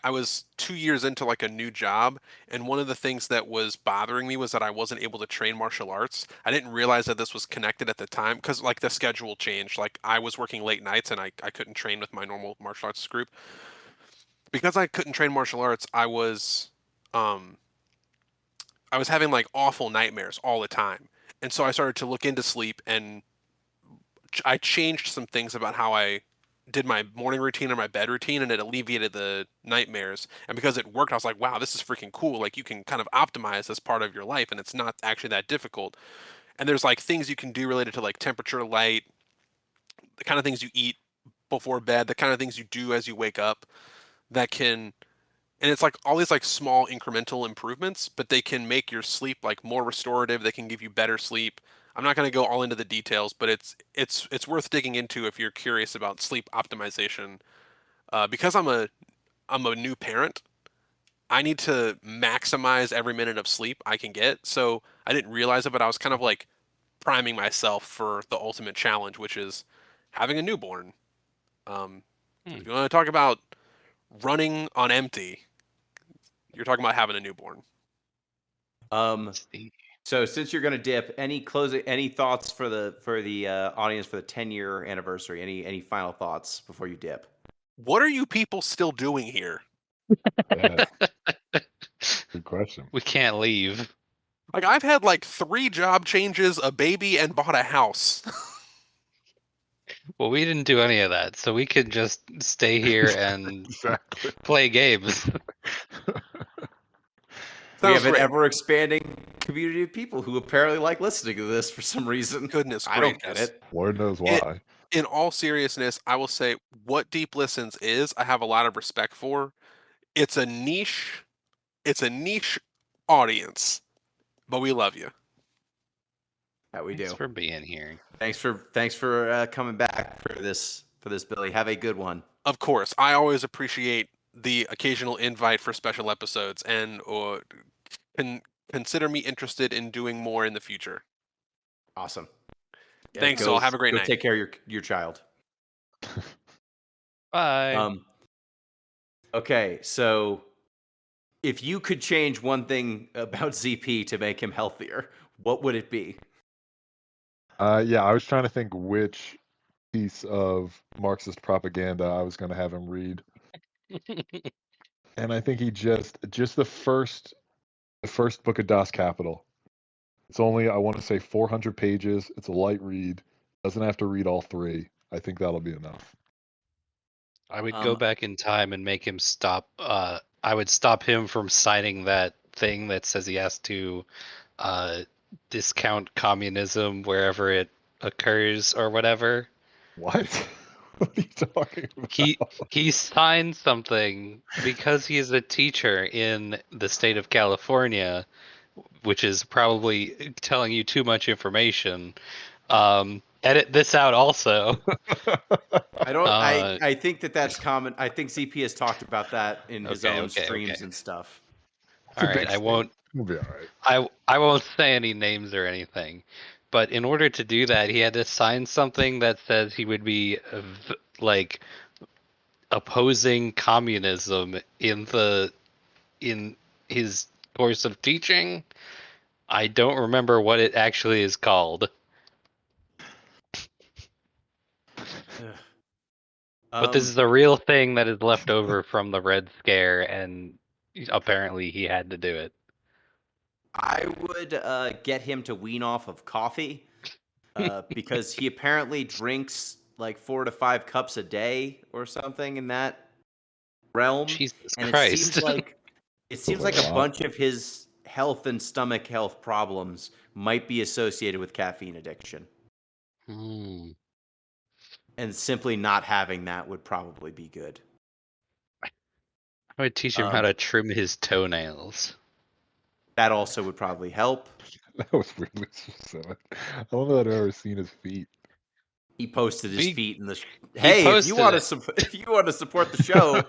was 2 years into like a new job, and one of the things that was bothering me was that I wasn't able to train martial arts. I didn't realize that this was connected at the time because like the schedule changed. Like I was working late nights and I couldn't train with my normal martial arts group. Because I couldn't train martial arts, um I was having like awful nightmares all the time. And so I started to look into sleep and I changed some things about how I did my morning routine or my bed routine, and it alleviated the nightmares. And because it worked, I was like, wow, this is freaking cool. Like you can kind of optimize this part of your life, and it's not actually that difficult. And there's like things you can do related to like temperature, light, the kind of things you eat before bed, the kind of things you do as you wake up that can, and it's like all these like small incremental improvements, but they can make your sleep like more restorative. They can give you better sleep. I'm not going to go all into the details, but it's worth digging into if you're curious about sleep optimization. Because I'm a new parent, I need to maximize every minute of sleep I can get. So I didn't realize it, but I was kind of like priming myself for the ultimate challenge, which is having a newborn. 'Cause if you want to talk about running on empty, you're talking about having a newborn. So since you're going to dip, any thoughts for the audience for the 10-year anniversary? Any final thoughts before you dip? What are you people still doing here? Yeah, good question. We can't leave. Like I've had like 3 job changes, a baby, and bought a house. Well, we didn't do any of that, so we could just stay here and Exactly. play games. We Sounds have an great. ever expanding community of people who apparently like listening to this for some reason. Goodness I don't get gracious. it. Lord knows It- why. In all seriousness, I will say what Deep Listens is, I have a lot of respect for. It's a niche, it's a niche audience, but we love you. That we Thanks do. for being here. Thanks for coming back for this Billy. Have a good one. Of course, I always appreciate the occasional invite for special episodes, and can consider me interested in doing more in the future. Awesome. Yeah, Thanks, all. Have a great go night. take care of your child. Bye. Okay, so if you could change one thing about ZP to make him healthier, what would it be? Yeah, I was trying to think which piece of Marxist propaganda I was going to have him read, and I think he just the first book of Das Kapital. It's only, I want to say, 400 pages. It's a light read. Doesn't have to read all 3. I think that'll be enough. I would go back in time and make him stop. I would stop him from signing that thing that says he has to discount communism wherever it occurs or whatever. What? What are you talking about? He signed something because he is a teacher in the state of California, which is probably telling you too much information. Edit this out also. I don't. Uh, I think that's common. I think ZP has talked about that in his Okay, own okay, streams okay. and stuff. It's a All right, big I state. won't. We'll be all right. I won't say any names or anything, but in order to do that, he had to sign something that says he would be like opposing communism in his course of teaching. I don't remember what it actually is called, but this is a real thing that is left over from the Red Scare, and apparently he had to do it. I would get him to wean off of coffee because he apparently drinks like 4 to 5 cups a day or something in that realm, Jesus and Christ. it seems Like like a a lot. bunch of his health and stomach health problems might be associated with caffeine addiction, Hmm. and simply not having that would probably be good. I would teach him how to trim his toenails. That also would probably help. That was really specific. I don't know that I've ever seen his feet. He posted his He- feet in the. he Hey, if you posted want it. to if you want to support the show,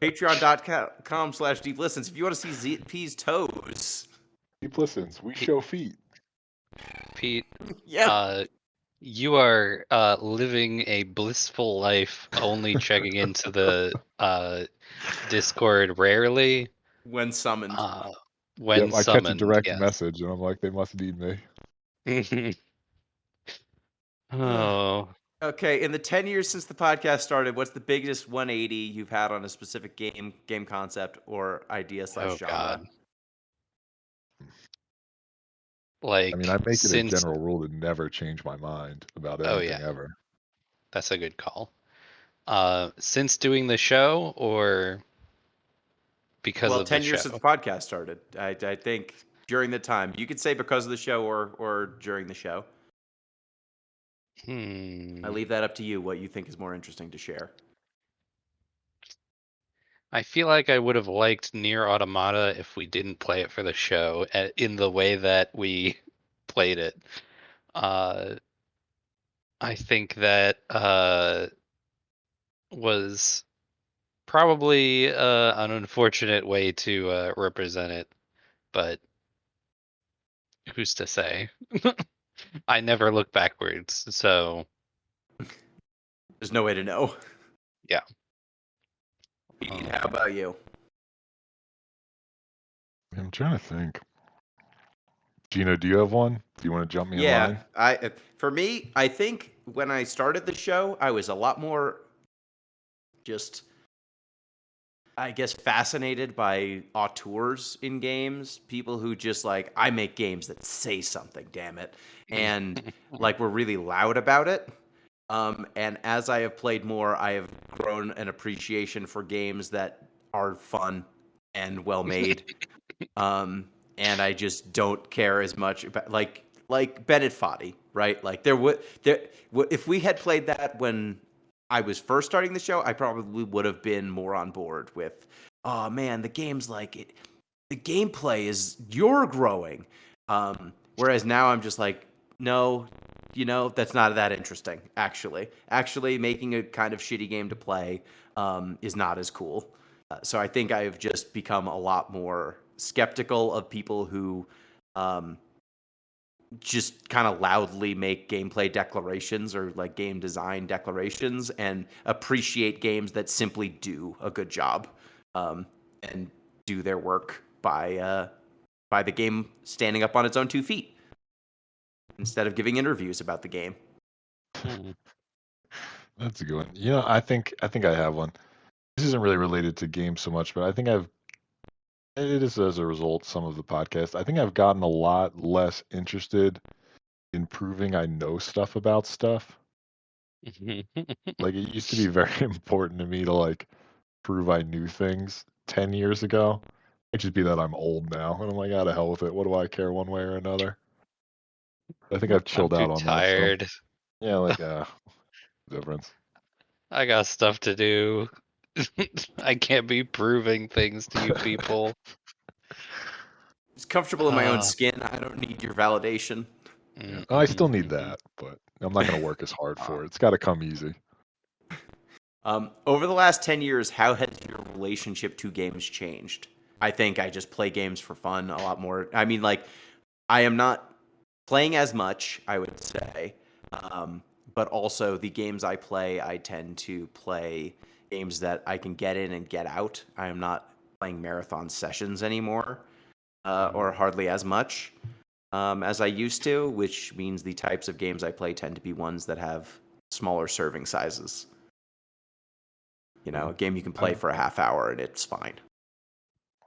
patreon.com/deep listens. If you want to see ZP's toes, Deep listens. We show feet. Pete, yeah, you are living a blissful life, only checking into the Discord rarely when summoned. when Yep, I catch a summoned. direct Yes. message and I'm like, they must need me. Oh, Okay, in the 10 years since the podcast started, what's the biggest 180 you've had on a specific game concept or idea / oh genre? God. I mean, I Like make it a since general rule to never change my mind about oh anything yeah, ever. that's a good call. Since doing the show or because Well, of the 10 years show? since the podcast started. I think during the time. You could say because of the show or during the show. I leave that up to you what you think is more interesting to share. I feel like I would have liked Near Automata if we didn't play it for the show in the way that we played it. I think that was probably an unfortunate way to represent it, but who's to say? I never look backwards, so There's no way to know. yeah. Pete, how about you? I'm trying to think. Gino, do you have one? Do you want to jump me in Yeah, line? for me, I think when I started the show, I was a lot more just, I guess, fascinated by auteurs in games, people who just like, I make games that say something, damn it, and like we're really loud about it. And as I have played more, I have grown an appreciation for games that are fun and well made. And I just don't care as much about like Bennett Foddy, right? Like if we had played that when I was first starting the show, I probably would have been more on board with, oh man, the game's like it, the gameplay is you're growing. Whereas now I'm just like, no, that's not that interesting. Actually, making a kind of shitty game to play is not as cool. So I think I've just become a lot more skeptical of people who um, just kind of loudly make gameplay declarations or like game design declarations and appreciate games that simply do a good job and do their work by the game standing up on its own 2 feet instead of giving interviews about the game. That's a good one. I think I have one. This isn't really related to games so much, but I think it is as a result some of the podcast. I think I've gotten a lot less interested in proving I know stuff about stuff. Like it used to be very important to me to like prove I knew things 10 years ago. It just be that I'm old now and I'm like, out of hell with it. What do I care one way or another? I think I've I'm chilled too out on that. So tired. yeah, like difference. I got stuff to do. I can't be proving things to you people. It's comfortable in my own Uh, skin. I don't need your validation. Yeah. mm, I mhm, still need mhm. that, but I'm not gonna work as hard Uh, for it. It's gotta come easy. over the last 10 years, how has your relationship to games changed? I think I just play games for fun a lot more. I mean, like, I am not playing as much, I would say. But also, the games I play, I tend to play games that I can get in and get out. I am not playing marathon sessions anymore, or hardly as much as I used to, which means the types of games I play tend to be ones that have smaller serving sizes. A game you can play I've for a half hour and it's fine.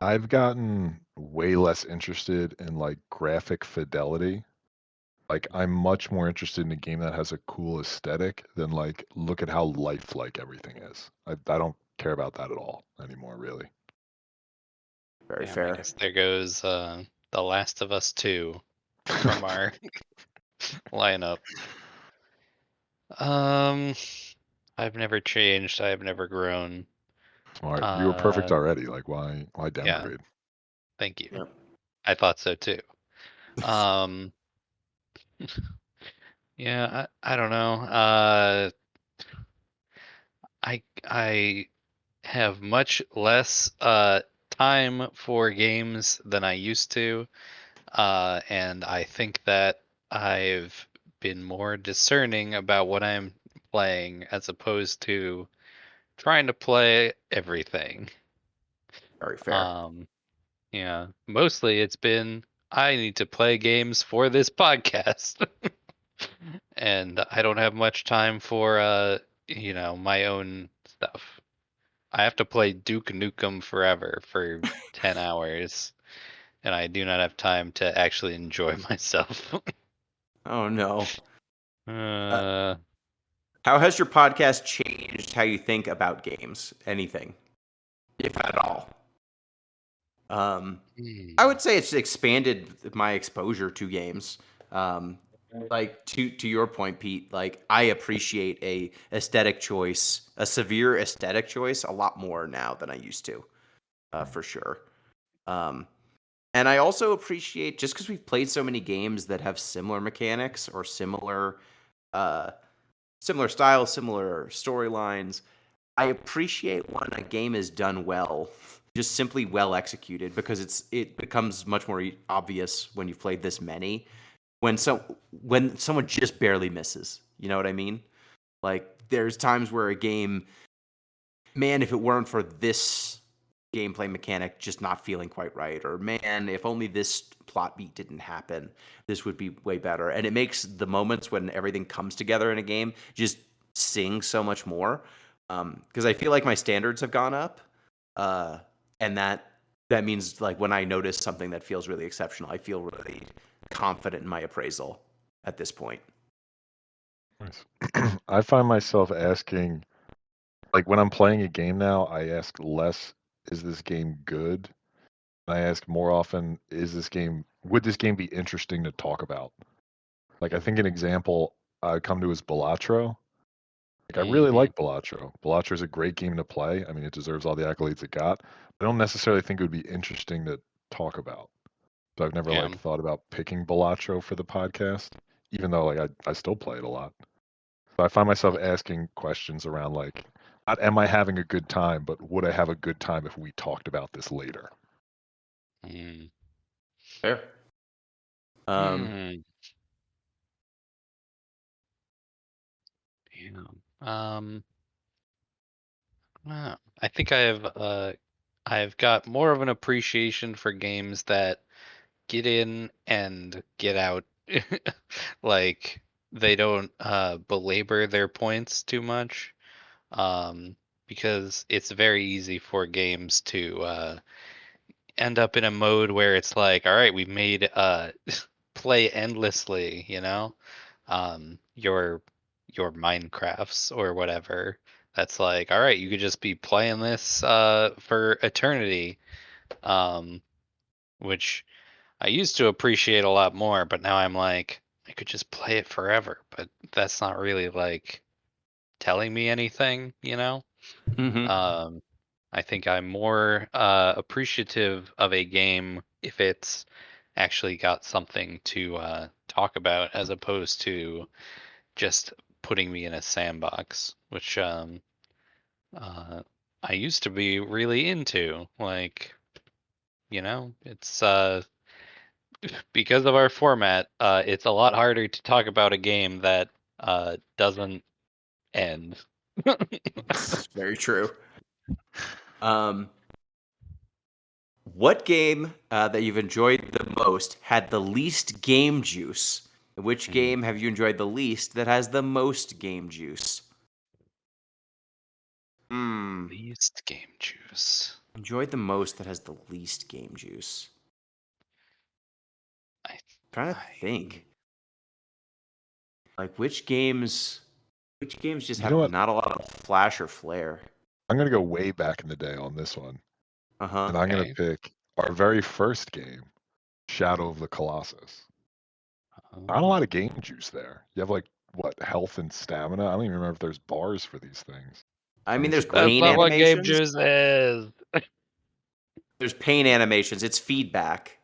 I've gotten way less interested in like graphic fidelity. Like I'm much more interested in a game that has a cool aesthetic than like look at how lifelike everything is. I don't care about that at all anymore, really. Very Damn, I fair. guess there goes The Last of Us 2 from our lineup. Um, I've never changed. I have never grown. Smart. You were perfect Uh, already. Like why yeah, downgrade? thank you. Yep. I thought so too. Um, yeah, I don't know. I have much less time for games than I used to. And I think that I've been more discerning about what I'm playing as opposed to trying to play everything. Very fair. Um, yeah, mostly it's been I need to play games for this podcast, and I don't have much time for my own stuff. I have to play Duke Nukem Forever for 10 hours, and I do not have time to actually enjoy myself. Oh no. Uh, uh, How has your podcast changed how you think about games? Anything, if at all? I would say it's expanded my exposure to games. Um, like to your point, Pete. Like I appreciate a aesthetic choice, a severe aesthetic choice, a lot more now than I used to, for sure. Um, and I also appreciate just because we've played so many games that have similar mechanics or uh, similar styles, similar storylines. I appreciate when a game is done well, just simply well executed, because it becomes much more obvious when you've played this many. When someone just barely misses, you know what I mean? Like there's times where a game, man, if it weren't for this gameplay mechanic just not feeling quite right, or man, if only this plot beat didn't happen, this would be way better. And it makes the moments when everything comes together in a game just sing so much more. Because I feel like my standards have gone up, uh, and that means like when I notice something that feels really exceptional, I feel really confident in my appraisal at this point. Nice. I find myself asking, like when I'm playing a game now, I ask less, is this game good? I ask more often, would this game be interesting to talk about? Like I think an example I come to is Balatro. Like I really like Balatro. Balatro is a great game to play. I mean, it deserves all the accolades it got. But I don't necessarily think it would be interesting to talk about. So I've never Yeah. like thought about picking Balatro for the podcast, even though like I still play it a lot. So I find myself asking questions around like, not am I having a good time, but would I have a good time if we talked about this later? Mm. Fair. Um, Hmm. Yeah. Um. I think I've got more of an appreciation for games that get in and get out. Like they don't belabor their points too much. Um, because it's very easy for games to end up in a mode where it's like, all right, we've made play endlessly, you know? Your Minecrafts or whatever. That's like, all right, you could just be playing this for eternity. Um, which I used to appreciate a lot more, but now I'm like, I could just play it forever, but that's not really like telling me anything, you know? mhm. Um, I think I'm more appreciative of a game if it's actually got something to talk about as opposed to just putting me in a sandbox, which uh, I used to be really into. Like, it's because of our format, it's a lot harder to talk about a game that doesn't end. It's very true. Um, What game that you've enjoyed the most had the least game juice? Which Mm, game have you enjoyed the least that has the most game juice? Hmm. Least game juice. Enjoyed the most that has the least game juice. I, Trying to I think. Like which games just You know have what? not a lot of flash or flair? I'm gonna go way back in the day on this one, Uh-huh. and I'm gonna Okay. pick our very first game, Shadow of the Colossus. Not a Oh. lot of game juice there. You have like what health and stamina. I don't even remember if there's bars for these things. I I mean, mean it's a there's great That's pain not game. what game animations. juice is. There's pain animations. It's feedback.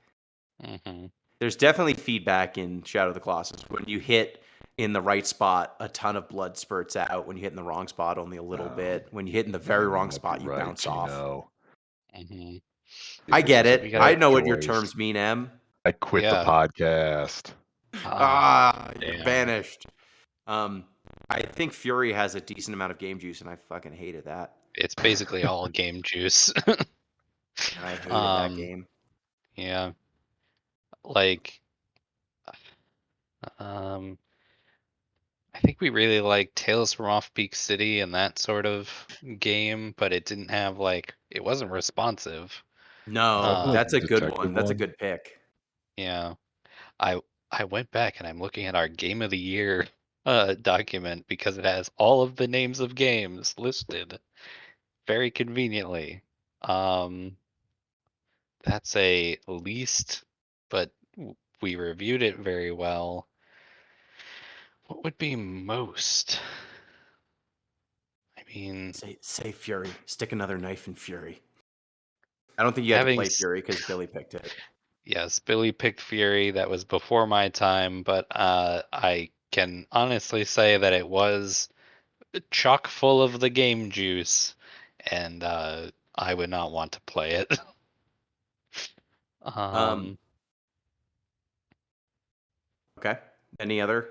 Hmm. There's definitely feedback in Shadow of the Colossus. When you hit in the right spot, a ton of blood spurts out. When you hit in the wrong spot, only a little Oh, bit. When you hit in the very oh, you wrong might be spot, you right, bounce off. Gino. Hmm. I This get is a We it. gotta. I bad know what your choice. terms mean, Em. I quit the Yeah. podcast. Ah, Ah, you're damn. banished. Um, I think Fury has a decent amount of game juice, and I fucking hated that. It's basically all game juice. And I hated that um. game. Yeah. Like. Um. I think we really liked Tales from Off Peak City and that sort of game, but it didn't have like it wasn't responsive. No, Like Um. that's the a good detective one. That's a one. good pick. Yeah. I I went back and I'm looking at our game of the year. document because it has all of the names of games listed very conveniently. That's a least, but we reviewed it very well. What would be most? I mean, Say Fury. Stick another knife in Fury. I don't think you had to having play Fury because Billy picked it. yes, Billy picked Fury. That was before my time, but I can honestly say that it was chock full of the game juice, and I would not want to play it. Um, um, okay. Any other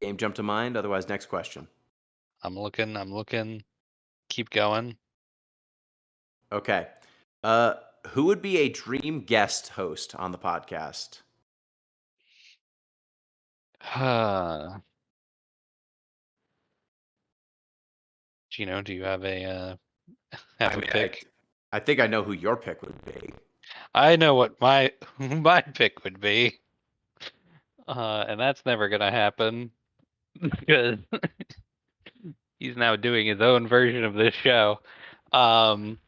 game jump to mind? Otherwise, next question. I'm looking. Keep going. Okay. Who would be a dream guest host on the podcast? Gino, do you have I a mean, pick? I think I know who your pick would be. I know what my my pick would be, and that's never gonna happen because he's now doing his own version of this show. Um,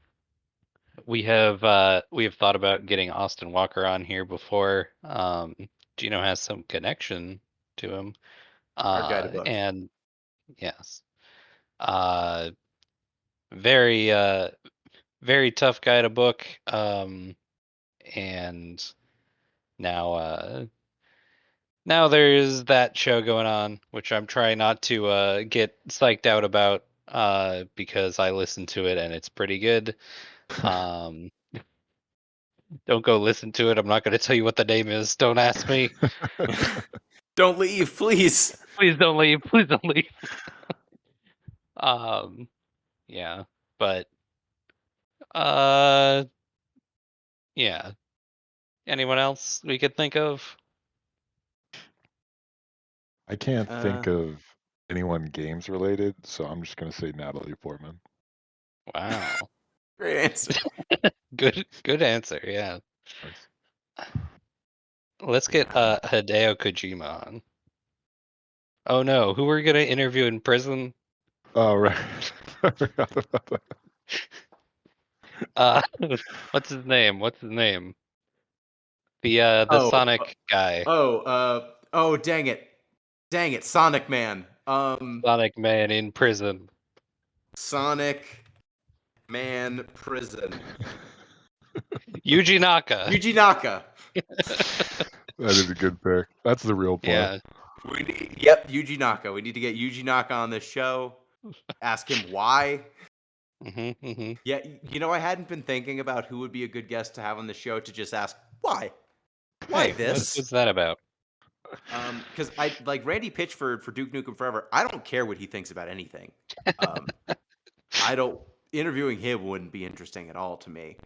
we have thought about getting Austin Walker on here before. Gino has some connection to him, Hard guy to book. and yes, uh, very very tough guy to book. And now now there's that show going on, which I'm trying not to get psyched out about because I listened to it and it's pretty good. Um, don't go listen to it. I'm not going to tell you what the name is. Don't ask me. Don't leave, please. Please don't leave. Please don't leave. Um, yeah, but uh, yeah. Anyone else we could think of? I can't Uh, think of anyone games related, so I'm just gonna say Natalie Portman. Wow, great answer. good answer. Yeah, Nice. let's get Hideo Kojima on. Oh no, who were we gonna interview in prison? Oh right. I forgot about that. Uh, what's his name? What's his name? The Oh, Sonic guy, oh, dang it, Sonic Man. Sonic Man in prison. Sonic Man Prison. Yuji Naka. Yuji Naka. That is a good pick. That's the real play. Yeah. Yep, Yuji Naka. We need to get Yuji Naka on this show. Ask him why. Hmm. Yeah, you know, I hadn't been thinking about who would be a good guest to have on the show to just ask why. Why Hey, this? what's that about? Because I like Randy Pitchford for Duke Nukem Forever. I don't care what he thinks about anything. I don't. Interviewing him wouldn't be interesting at all to me.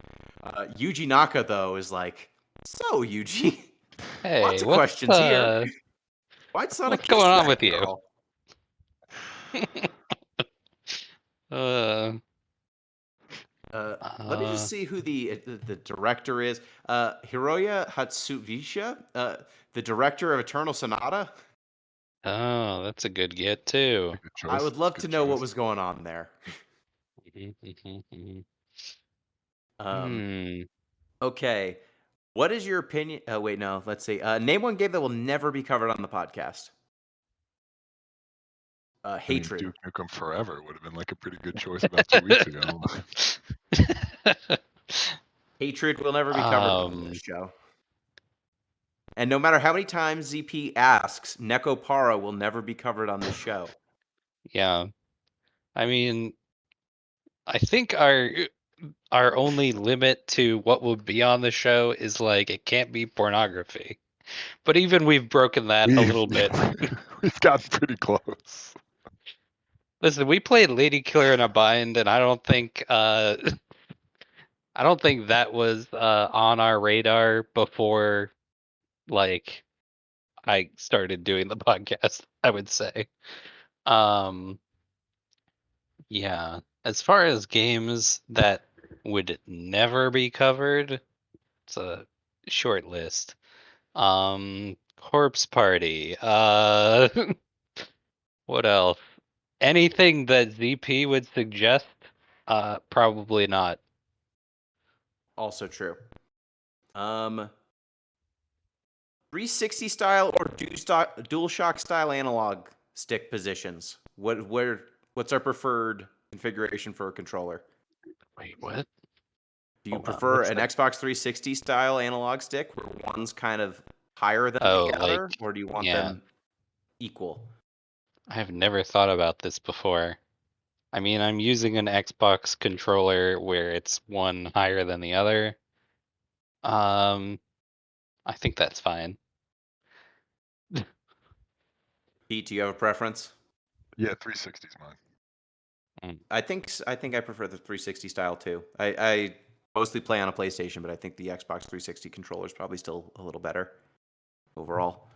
Yuji Naka though is like, so Yuji, lots Hey, of questions here. Why'd what's Sonic kiss going on that with you? girl? uh, Let me just uh, see who the director is. Hiroya Hatsuvisha, the director of Eternal Sonata. oh, that's a good get too. Good I choice. would love to Good know what choice. was going on there. Mhm. Um, Hmm. okay, what is your opinion? Oh wait, no. Let's see. Name one game that will never be covered on the podcast. I mean, Hatred. Duke Nukem Forever would have been like a pretty good choice about 2 weeks ago. Hatred will never be covered on this um. show. And no matter how many times ZP asks, Neko Para will never be covered on this show. Yeah. I mean, I think our only limit to what will be on the show is like it can't be pornography. But even we've broken that a We've little bit. we've gotten pretty close. Listen, we played Lady Killer in a Bind, and I don't think that was on our radar before like I started doing the podcast, I would say. Um yeah. As far as games that would never be covered, it's a short list. Corpse Party. What else? Anything that ZP would suggest? Probably not. Also true. 360 style or DualShock style analog stick positions. What's our preferred configuration for a controller? Wait, what? Do you Hold on, prefer what's an that? Xbox 360 style analog stick where one's kind of higher than Oh, the like, other, or do you want yeah. them equal? I have never thought about this before. I mean, I'm using an Xbox controller where it's one higher than the other. Um, I think that's fine. Pete, do you have a preference? Yeah, 360 is mine. I think I prefer the 360 style too. I mostly play on a PlayStation, but I think the Xbox 360 controller is probably still a little better overall.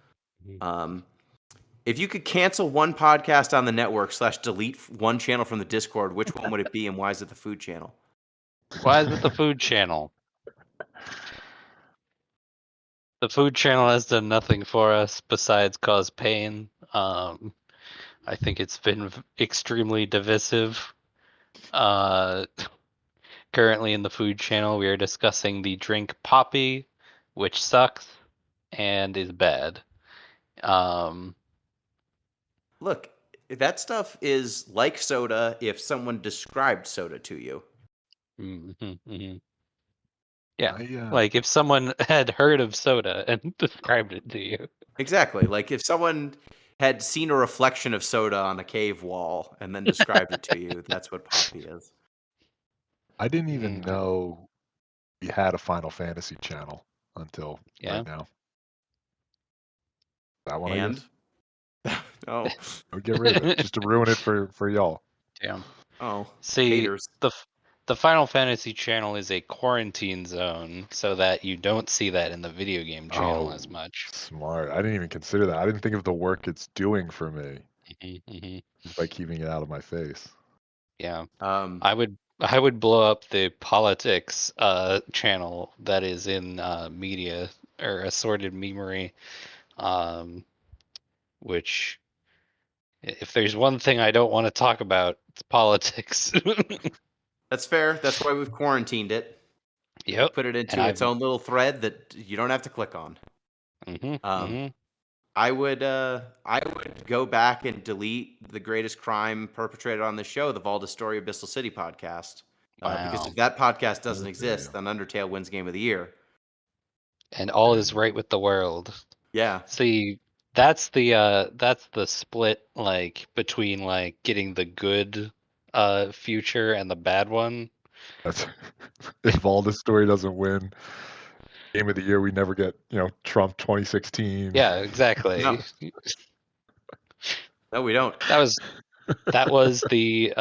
Um, if you could cancel one podcast on the network / delete one channel from the Discord, which one would it be, and why is it the food channel? Why is it the food channel? The food channel has done nothing for us besides cause pain. I think it's been extremely divisive. Uh, Currently in the food channel, we are discussing the drink Poppy, which sucks and is bad. Um, Look, that stuff is like soda if someone described soda to you. mhm, mhm. Yeah, I, like if someone had heard of soda and described it to you. Exactly. Like if someone had seen a reflection of soda on a cave wall and then described it to you, that's what Poppy is. I didn't even Mm, know we had a Final Fantasy channel until yeah. right now. That one, I And guess. oh, I would get rid of it just to ruin it for y'all. Damn. oh, See, haters. the Final Fantasy channel is a quarantine zone, so that you don't see that in the video game channel as Oh, much. smart. I didn't even consider that. I didn't think of the work it's doing for me Hmm. just by keeping it out of my face. Yeah, Um, I would blow up the politics channel that is in media or assorted memory, um, which if there's one thing I don't want to talk about, it's politics. that's fair. That's why we've quarantined it. We Yep. put it And into I've its own little thread that you don't have to click on. hmm Um, hmm I would go back and delete the greatest crime perpetrated on the show, the Valda Story Abyssal City podcast. Because Wow. if that podcast I doesn't feel you. exist, then Undertale wins Game of the Year. And all is right with the world. Yeah. See, that's the split like between like getting the good future and the bad one. That's if all this story doesn't win Game of the Year, we never get, Trump 2016. Yeah, exactly. No, no, we don't. That was the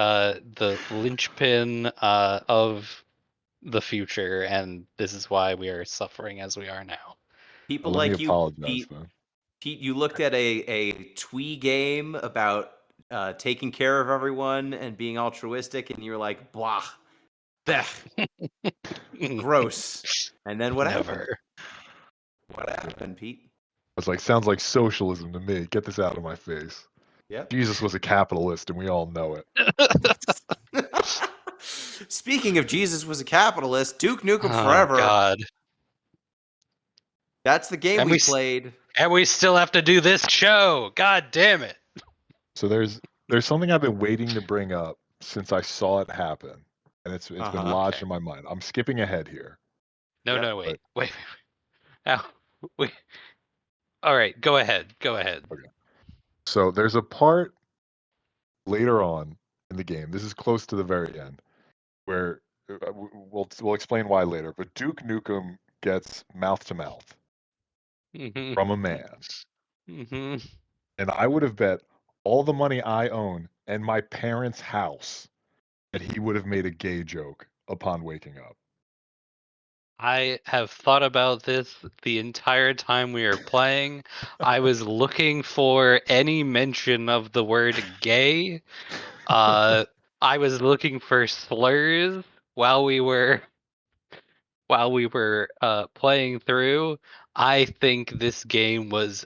linchpin of the future, and this is why we are suffering as we are now. People Let me like you, apologize Pete. then. Pete, you looked at a twee game about taking care of everyone and being altruistic, and you were like, blah, bleh, gross. And then what happened? Never. What happened, Pete? I was like, sounds like socialism to me. Get this out of my face. Yep. Jesus was a capitalist, and we all know it. Speaking of Jesus was a capitalist, Duke Nukem Oh Forever. God. That's the game And we we played. and we still have to do this show. God damn it. So there's something I've been waiting to bring up since I saw it happen, and it's been Uh-huh. lodged Okay. in my mind. I'm skipping ahead here. No, Yep. no, But wait. Ow. Wait. All right, go ahead. Go ahead. so there's a part later on in the game. This is close to the very end, where we'll explain why later. But Duke Nukem gets mouth to mouth Hmm. from a man, Hmm. and I would have bet all the money I own and my parents' house that he would have made a gay joke upon waking up. I have thought about this the entire time we were playing. I was looking for any mention of the word gay. Uh, I was looking for slurs while we were playing through. I think this game was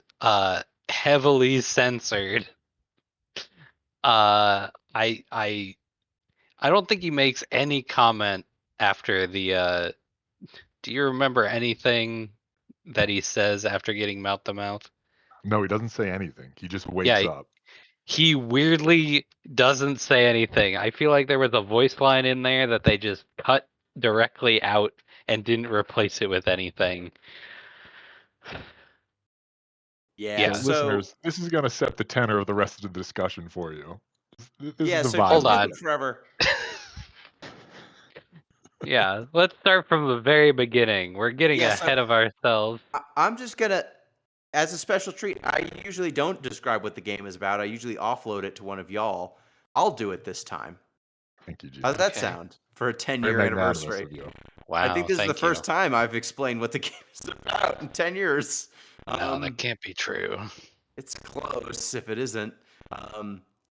heavily censored I don't think he makes any comment after the. Do you remember anything that he says after getting mouth to mouth? No, he doesn't say anything. He just wakes Yeah, up. he weirdly doesn't say anything. I feel like there was a voice line in there that they just cut directly out and didn't replace it with anything. Yeah. Yeah. So, listeners, this is going to set the tenor of the rest of the discussion for you. This is the So vibe. Hold Duke on. Nukem Forever. Yeah, let's start from the very beginning. We're getting Yes, ahead of ourselves. I'm just gonna, as a special treat, I usually don't describe what the game is about. I usually offload it to one of y'all. I'll do it this time. Thank you, Gene. How does that Okay. sound for a Very 10-year magnanimous anniversary? of you. Wow, I think this is the thank you. first time I've explained what the game is about in 10 years. No, that can't be true. It's close if it isn't.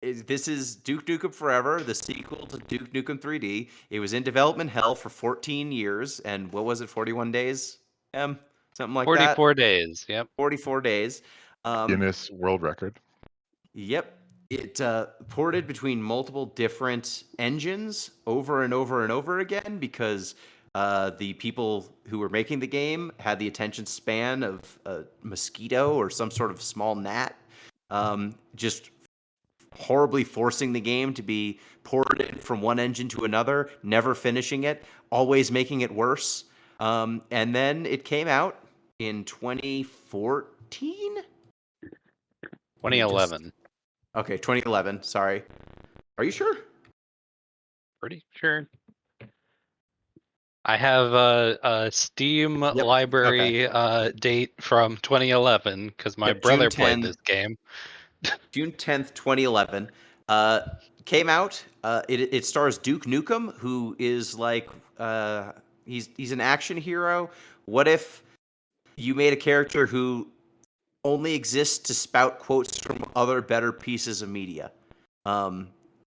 This is Duke Nukem Forever, the sequel to Duke Nukem 3D. It was in development hell for 14 years, and what was it, 41 days? Something like that. 44 days. Yep. 44 days. Guinness World Record. Yep. It ported between multiple different engines over and over and over again because the people who were making the game had the attention span of a mosquito or some sort of small gnat. Just horribly forcing the game to be ported from one engine to another, never finishing it, always making it worse. And then it came out in 2014? 2011. Okay, 2011. Sorry. Are you sure? Pretty sure. I have a Steam library date from 2011 because my Yep, brother played this game. June 10th, 2011. Uh, Came out. It stars Duke Nukem, who is like he's an action hero. What if you made a character who only exists to spout quotes from other better pieces of media?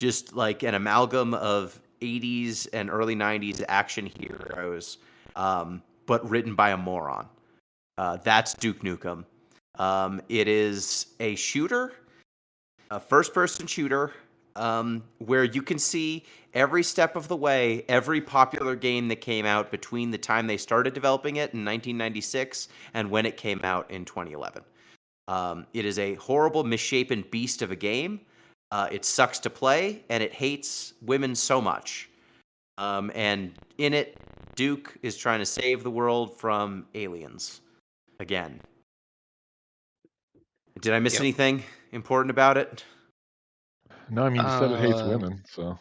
Just like an amalgam of 80s and early 90s action heroes, but written by a moron. That's Duke Nukem. It is a shooter, a first-person shooter, where you can see every step of the way, every popular game that came out between the time they started developing it in 1996 and when it came out in 2011. It is a horrible, misshapen beast of a game. It sucks to play, and it hates women so much. And in it, Duke is trying to save the world from aliens again. Did I miss Yep. anything important about it? No, I mean, you said it hates women, so.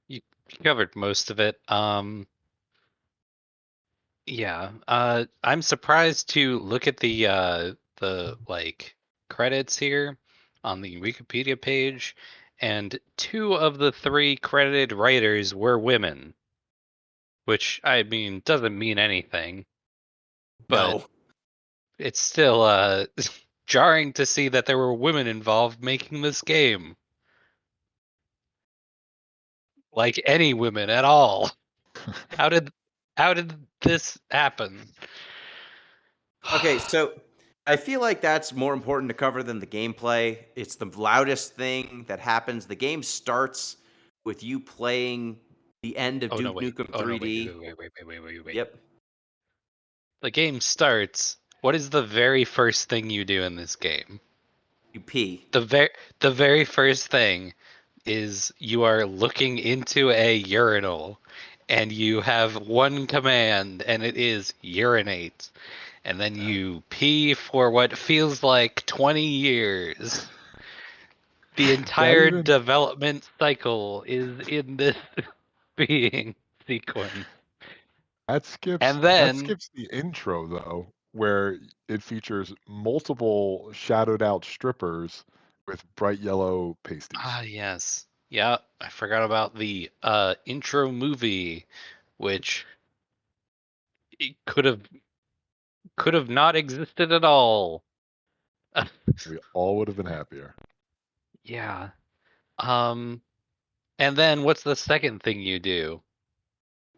You covered most of it. Yeah. I'm surprised to look at the like credits here on the Wikipedia page, and 2 of the 3 credited writers were women, which I mean doesn't mean anything, but No. it's still jarring to see that there were women involved making this game. Like any women at all. How did this happen? Okay, so I feel like that's more important to cover than the gameplay. It's the loudest thing that happens. The game starts with you playing the end of Oh no, Duke wait. Nukem Oh no, wait, 3D. wait. Yep. The game starts. What is the very first thing you do in this game? You pee. The very first thing is you are looking into a urinal and you have one command and it is urinate. And then you pee for what feels like 20 years. The entire even- development cycle is in this being sequence. That skips And then the intro though, where it features multiple shadowed out strippers with bright yellow pasties. yes. Yeah, I forgot about the intro movie, which it could have not existed at all. We all would have been happier. Yeah. Um and then what's the second thing you do?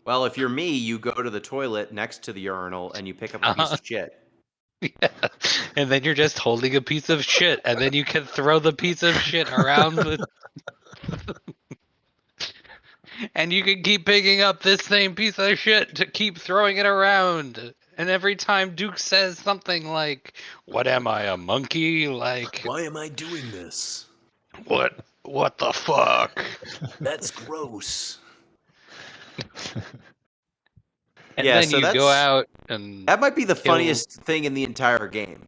Well, if you're me, you go to the toilet next to the urinal and you pick up a piece of shit. Yeah. And then you're just holding a piece of shit, and then you can throw the piece of shit around with. And you can keep picking up this same piece of shit to keep throwing it around. And every time Duke says something like, "What am I, a monkey?" Like, Why am I doing this? what the fuck? That's gross. And Yeah, then so you go that's out and that might be the kill. funniest thing in the entire game.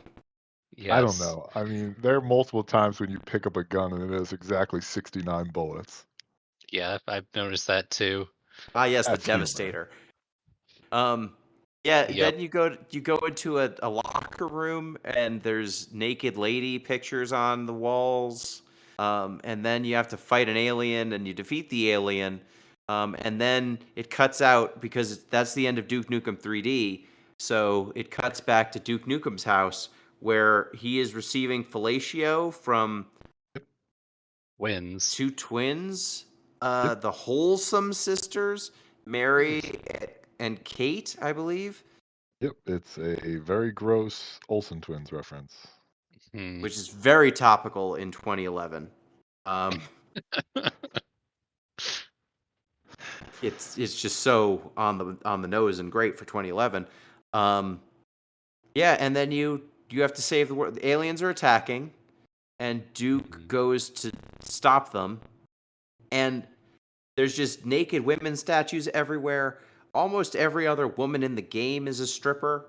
Yes. I don't know. I mean, there are multiple times when you pick up a gun and it has exactly 69 bullets. Yeah, I've noticed that too. Ah, yes, the That's humor. Devastator. Yeah. Yep. Then you go into a locker room and there's naked lady pictures on the walls. And then you have to fight an alien and you defeat the alien. And then it cuts out because that's the end of Duke Nukem 3D. So it cuts back to Duke Nukem's house where he is receiving fellatio from Wins. two twins, the Wholesome sisters, Mary and Kate, I believe, Yep, it's a very gross Olsen twins reference. which is very topical in 2011. It's just so on the nose and great for 2011. Yeah, and then you have to save the world. The aliens are attacking, and Duke goes to stop them, and there's just naked women statues everywhere. Almost every other woman in the game is a stripper.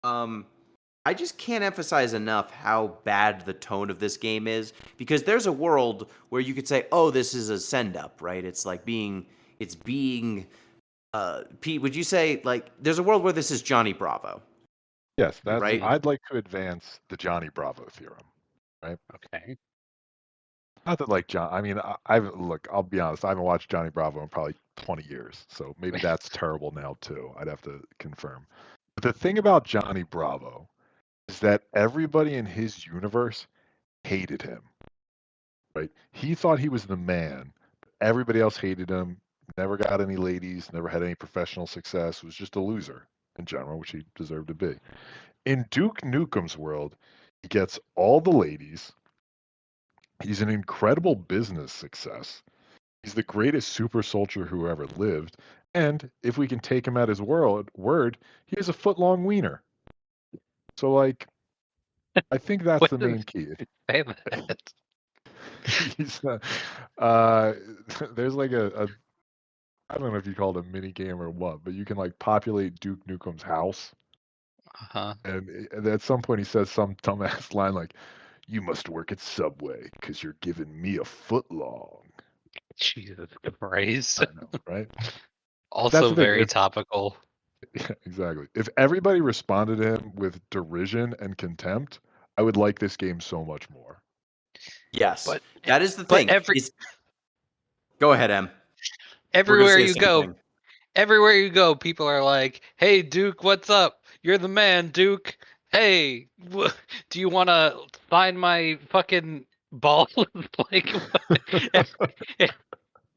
I just can't emphasize enough how bad the tone of this game is because there's a world where you could say, "Oh, this is a send up," right? It's being Pete, would you say like there's a world where this is Johnny Bravo, Yes, right? I'd like to advance the Johnny Bravo theorem, right? Okay. Not that like John. I mean, I've look. I'll be honest. I haven't watched Johnny Bravo in probably 20 years, so maybe that's terrible now too. I'd have to confirm. But the thing about Johnny Bravo is that everybody in his universe hated him. Right? He thought he was the man. Everybody else hated him. Never got any ladies. Never had any professional success. Was just a loser in general, which he deserved to be. In Duke Nukem's world, he gets all the ladies. He's an incredible business success. He's the greatest super soldier who ever lived. And if we can take him at his word, he has a foot-long wiener. So, like, I think that's What the did main key. they say that? He's, uh, there's like a I don't know if you call it a mini game or what, but you can like populate Duke Nukem's house, Uh-huh. and at some point he says some dumbass line like, "You must work at Subway because you're giving me a foot long." Jesus Christ. I know, right? That's Also the thing. very topical. Yeah, exactly. If everybody responded to him with derision and contempt, I would like this game so much more. Yes, But that is the but thing. Go ahead, Em. We're gonna everywhere say the you same go, thing. everywhere you go, people are like, "Hey, Duke, what's up? You're the man, Duke. Hey, do you want to sign my fucking balls?" Like,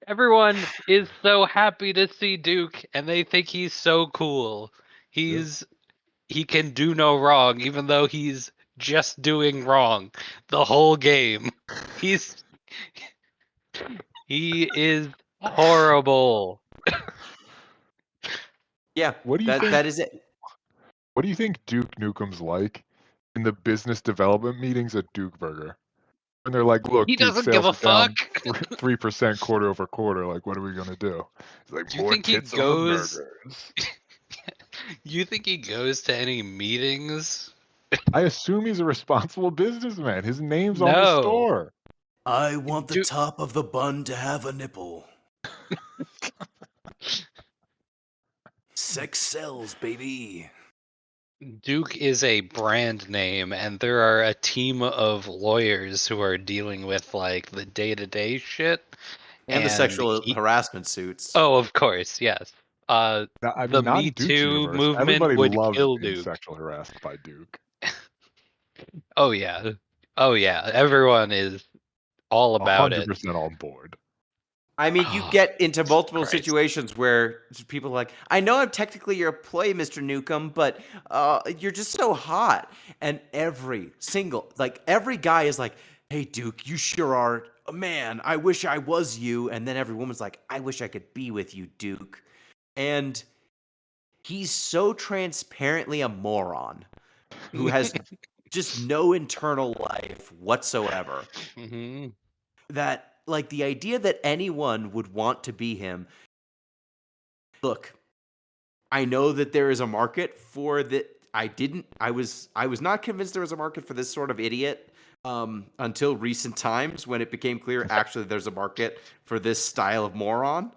everyone is so happy to see Duke, and they think he's so cool. He can do no wrong, even though he's just doing wrong the whole game. He's he is horrible. Yeah, What do you that think? that is it. What do you think Duke Nukem's like in the business development meetings at Duke Burger? When they're like, "Look, He Duke, doesn't give sales a are fuck. down 3% quarter over quarter. Like, what are we gonna do?" He's like, Do you "More think he tits over goes? burgers." You think he goes to any meetings? I assume he's a responsible businessman. His name's on the No. store. I want the Duke, top of the bun to have a nipple. Sex sells, baby. Duke is a brand name, and there are a team of lawyers who are dealing with like the day-to-day shit. And the And sexual harassment suits. oh, of course, yes. I The mean, not Me in Duke's Too universe. movement Everybody would loves kill being Duke. sexually harassed by Duke. Oh yeah. Oh yeah. Everyone is all about it. 100% on board. I mean, you Oh, get into multiple Christ. situations where people are like, I know I'm technically your employee, Mr. Newcomb, but you're just so hot. And every guy is like, hey, Duke, you sure are. Man, I wish I was you. And then every woman's like, I wish I could be with you, Duke. And he's so transparently a moron who has just no internal life whatsoever Hmm. that, like, the idea that anyone would want to be him. Look, I know that there is a market for that. I was not convinced there was a market for this sort of idiot until recent times when it became clear actually there's a market for this style of moron.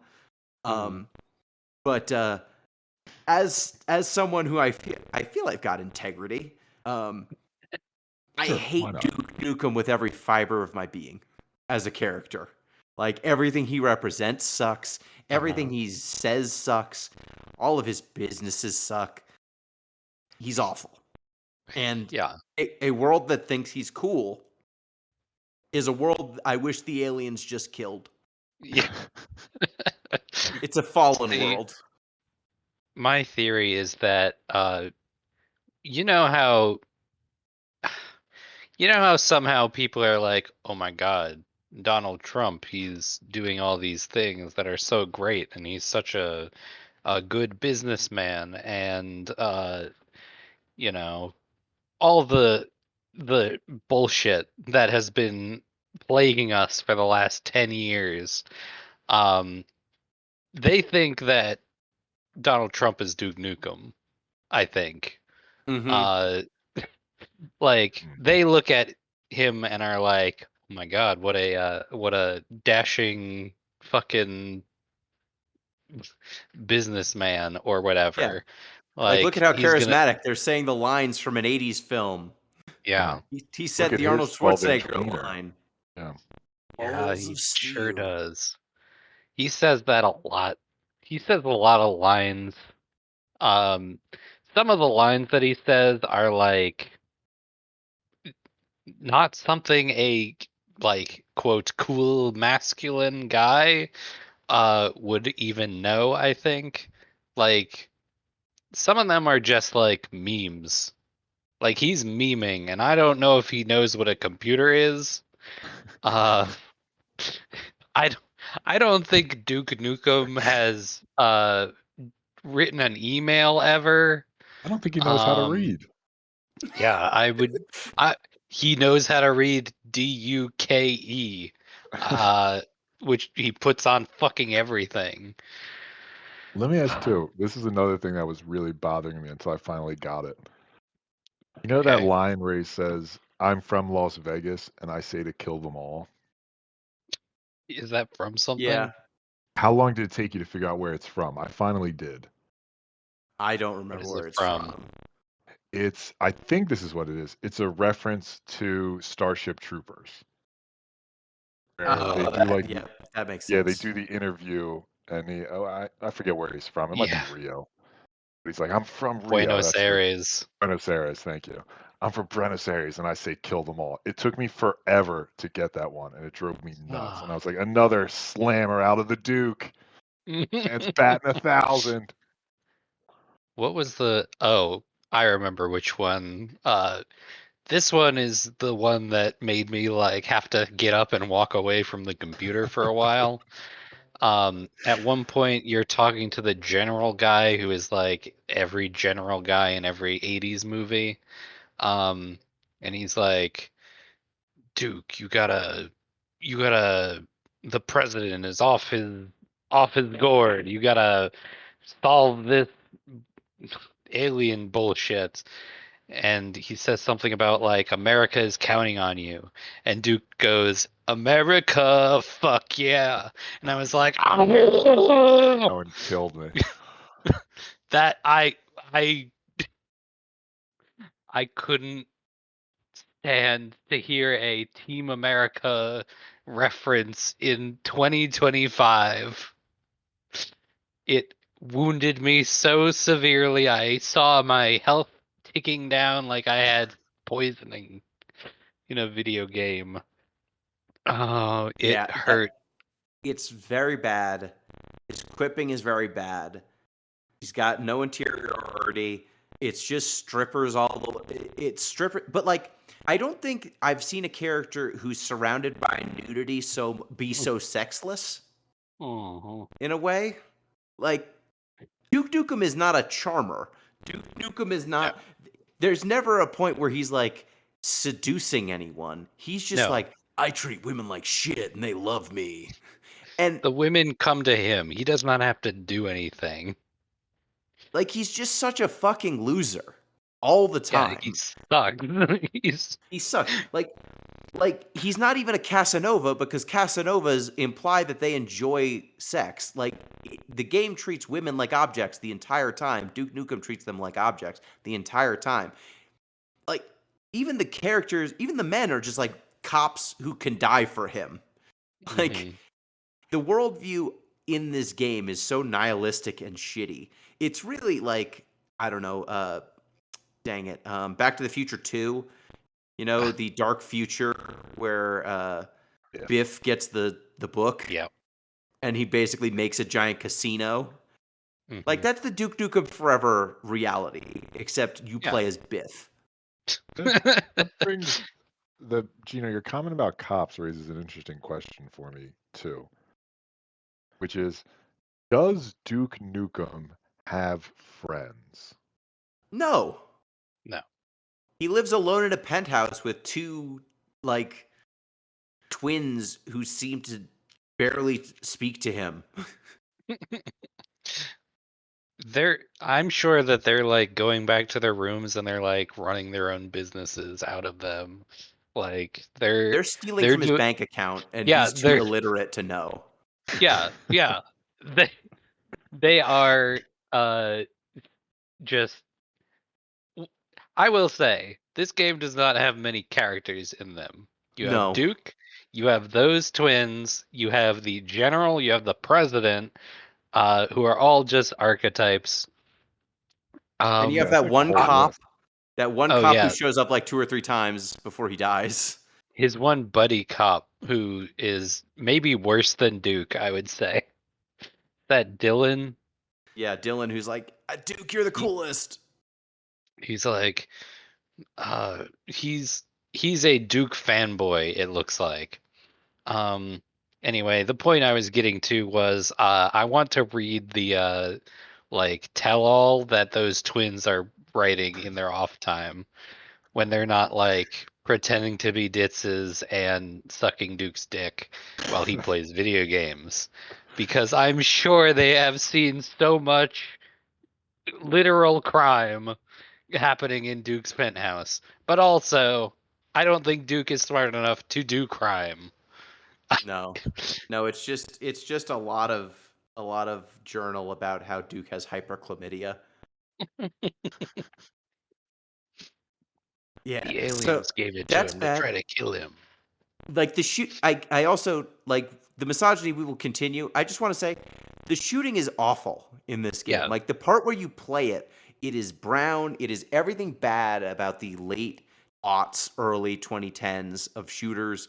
Hmm. Um, but as someone who I feel I've got integrity, um, I Sure, why hate not? Duke Nukem with every fiber of my being as a character. Like everything he represents sucks. Everything he says sucks. All of his businesses suck. He's awful. And Yeah. a world that thinks he's cool is a world I wish the aliens just killed. Yeah. It's a fallen See, world. my theory is that you know how somehow people are like, "Oh my God, Donald Trump, he's doing all these things that are so great, and he's such a good businessman, and you know, all the bullshit that has been plaguing us for the last 10 years." Um, they think that Donald Trump is Duke Nukem, I think. Mm-hmm. Uh, like they look at him and are like, "Oh my God, what a dashing fucking businessman or Yeah. whatever." Like, look at Like how he's gonna, charismatic they're saying the lines from an 80s film. yeah, Yeah. He Look said at the Arnold his 12-inch Schwarzenegger wiener. line. Yeah. yeah, Balls he of sure steel. does. He says that a lot. He says a lot of lines. Um, some of the lines that he says are like not something a like quote cool masculine guy would even know, I think. Like some of them are just like memes. Like he's memeing and I don't know if he knows what a computer is. Uh I don't, I don't think Duke Nukem has written an email ever. I don't think he knows how to Um read. yeah, I he knows how to read Duke, uh which he puts on fucking everything. Let me ask too. This is another thing that was really bothering me until I finally got it. You know that Okay. line where he says, "I'm from Las Vegas and I say to kill them all." Is that from Yeah. something? How long did it take you to figure out where it's from? I finally did. I don't What remember is it where it's from? from. I think this is what it is. It's a reference to Starship Troopers, where they Oh, do like yeah, that makes yeah, they sense. do the interview, and I forget where he's from. It might be Yeah. Rio. But he's like, I'm from Rio. Buenos That's the Aires. Buenos Aires. Thank you. I'm from Buenos Aires, and I say kill them all. It took me forever to get that one, and it drove me nuts. And I Ah. was like, another slammer out of the Duke. It's batting 1,000. What was the oh, I remember which one. This one is the one that made me like have to get up and walk away from the computer for a while. At one point you're talking to the general guy who is like every general guy in every 80s movie. Um, and he's like, Duke, you gotta, the president is off his gourd. You gotta solve this alien bullshit. And he says something about like America is counting on you. And Duke goes, America, fuck yeah. And I was like, That one killed me. that I I couldn't stand to hear a Team America reference in 2025. It wounded me so severely. I saw my health ticking down like I had poisoning in a video game. Oh, it Yeah, that hurt. It's very bad. His quipping is very bad. He's got no interiority. It's just strippers all the. It's stripper, but like I don't think I've seen a character who's surrounded by nudity be so sexless in a way. Like Duke Nukem is not a charmer. Duke Nukem is not. There's never a point where he's like seducing anyone. He's just No. like, I treat women like shit and they love me. And The women come to him. He does not have to do anything. like he's just such a fucking loser all the Yeah, time. he sucks. He sucks. Like he's not even a Casanova because Casanovas imply that they enjoy sex. Like the game treats women like objects the entire time. Duke Nukem treats them like objects the entire time. Like even the characters, even the men are just like cops who can die for him. Like Mhm. the worldview in this game is so nihilistic and shitty. It's really like I don't know. Dang it. Back to the Future 2. You know, the dark future where Yeah. Biff gets the book Yeah. and he basically makes a giant casino. Like Mhm. that's the Duke Nukem Forever reality, except you Yeah. play as Biff. That brings Gino, your comment about cops raises an interesting question for me too, which is, does Duke Nukem have friends? No. No. He lives alone in a penthouse with two like twins who seem to barely speak to him. I'm sure that they're like going back to their rooms and they're like running their own businesses out of them. Like They're stealing they're from his doing bank account and yeah, he's too they're illiterate to know. yeah. They are just I will say, this game does not have many characters in them. You have No. Duke, you have those twins, you have the general, you have the president, who are all just archetypes. And you have That's that like the one whole cop, list. Oh who yeah, shows up like 2 or 3 times before he dies. his one buddy cop who is maybe worse than Duke, I would say. That Dylan, Yeah, Dylan, who's like, Duke, you're the he, coolest. he's like, he's a Duke fanboy. It looks like. Um. Anyway, the point I was getting to was, I want to read the like tell all that those twins are writing in their off time when they're not like pretending to be ditzes and sucking Duke's dick while he plays video games. Because I'm sure they have seen so much literal crime happening in Duke's penthouse. But also, I don't think Duke is smart enough to do crime. No. No, it's just a lot of journal about how Duke has hyperchlamydia. Yeah. The So aliens gave it to that's him to bad. try to kill him. Like the shoot I also like the misogyny we will continue. I just want to say the shooting is awful in this game. Yeah. Like the part where you play it, it is brown, it is everything bad about the late aughts, early 2010s of shooters.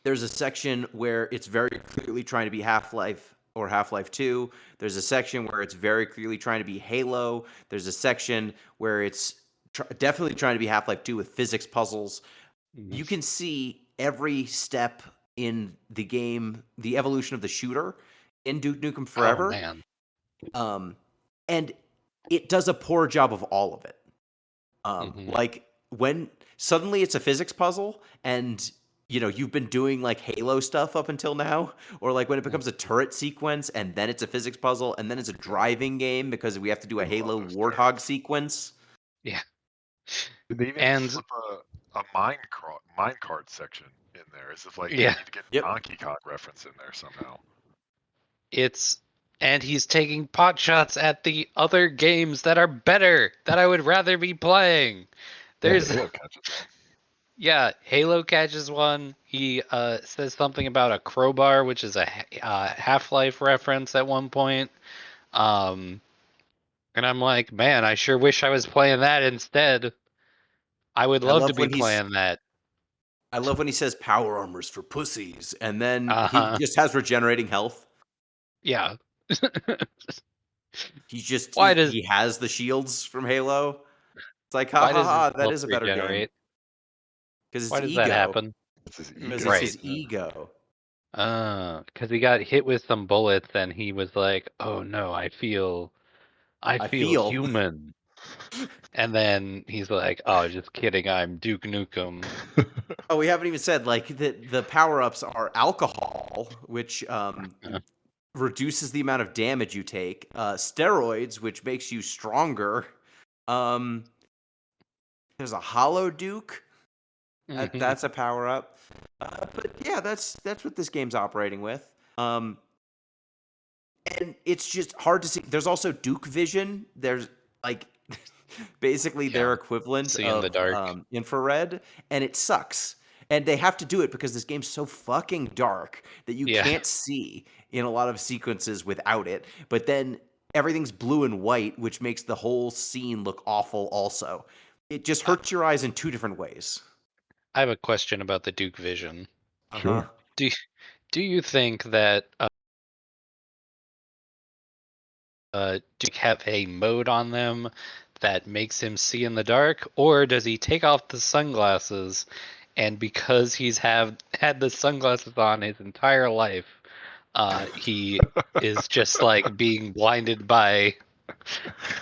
There's a section where it's very clearly trying to be Half-Life or Half-Life 2. There's a section where it's very clearly trying to be Halo. There's a section where it's definitely trying to be Half-Life 2 with physics puzzles. You can see every step in the game, the evolution of the shooter in Duke Nukem Oh Forever. man. And it does a poor job of all of it. Mhm. Like when suddenly it's a physics puzzle and you've been doing like Halo stuff up until now, or like when it becomes a turret sequence and then it's a physics puzzle and then it's a driving game because we have to do a I love Halo those Warthog turrets. sequence. Yeah. Did they even And slip a minecart section in there? As if like they yeah, need to get Yep. Donkey Kong reference in there somehow. and he's taking pot shots at the other games that are better that I would rather be playing. There's Halo catches one. yeah, Halo catches one. He says something about a crowbar, which is a Half-Life reference at one point. Um, and I'm like, man, I sure wish I was playing that instead. I would I love to love be when he's playing that. I love when he says power armors for pussies, and then he Uh-huh. just has regenerating health. Yeah. He's just Why he, does he has the shields from Halo. It's like ha why ha does his ha. That health is a better game regenerate? because it's Why does that ego. happen? It's his Because ego. it's Right. his ego. Because he got hit with some bullets and he was like, "Oh no, I I feel feel. human." And then he's like, "Oh, just kidding. I'm Duke Nukem." Oh, we haven't even said like the power ups are alcohol, which Uh, reduces the amount of damage you take. Steroids, which makes you stronger. Um, there's a hollow Duke. mhm. That's a power up. But yeah, that's what this game's operating with. And it's just hard to see. There's also Duke Vision. There's like basically their Yeah. equivalent See in the of dark. infrared, and it sucks. And they have to do it because this game's so fucking dark that you Yeah. can't see in a lot of sequences without it. But then everything's blue and white, which makes the whole scene look awful also. It just I hurts your eyes in two different ways. I have a question about the Duke Vision. Uh-huh. Sure. Do do you think that Duke have a mode on them that makes him see in the dark, or does he take off the sunglasses and because he's have had the sunglasses on his entire life, he is just like being blinded by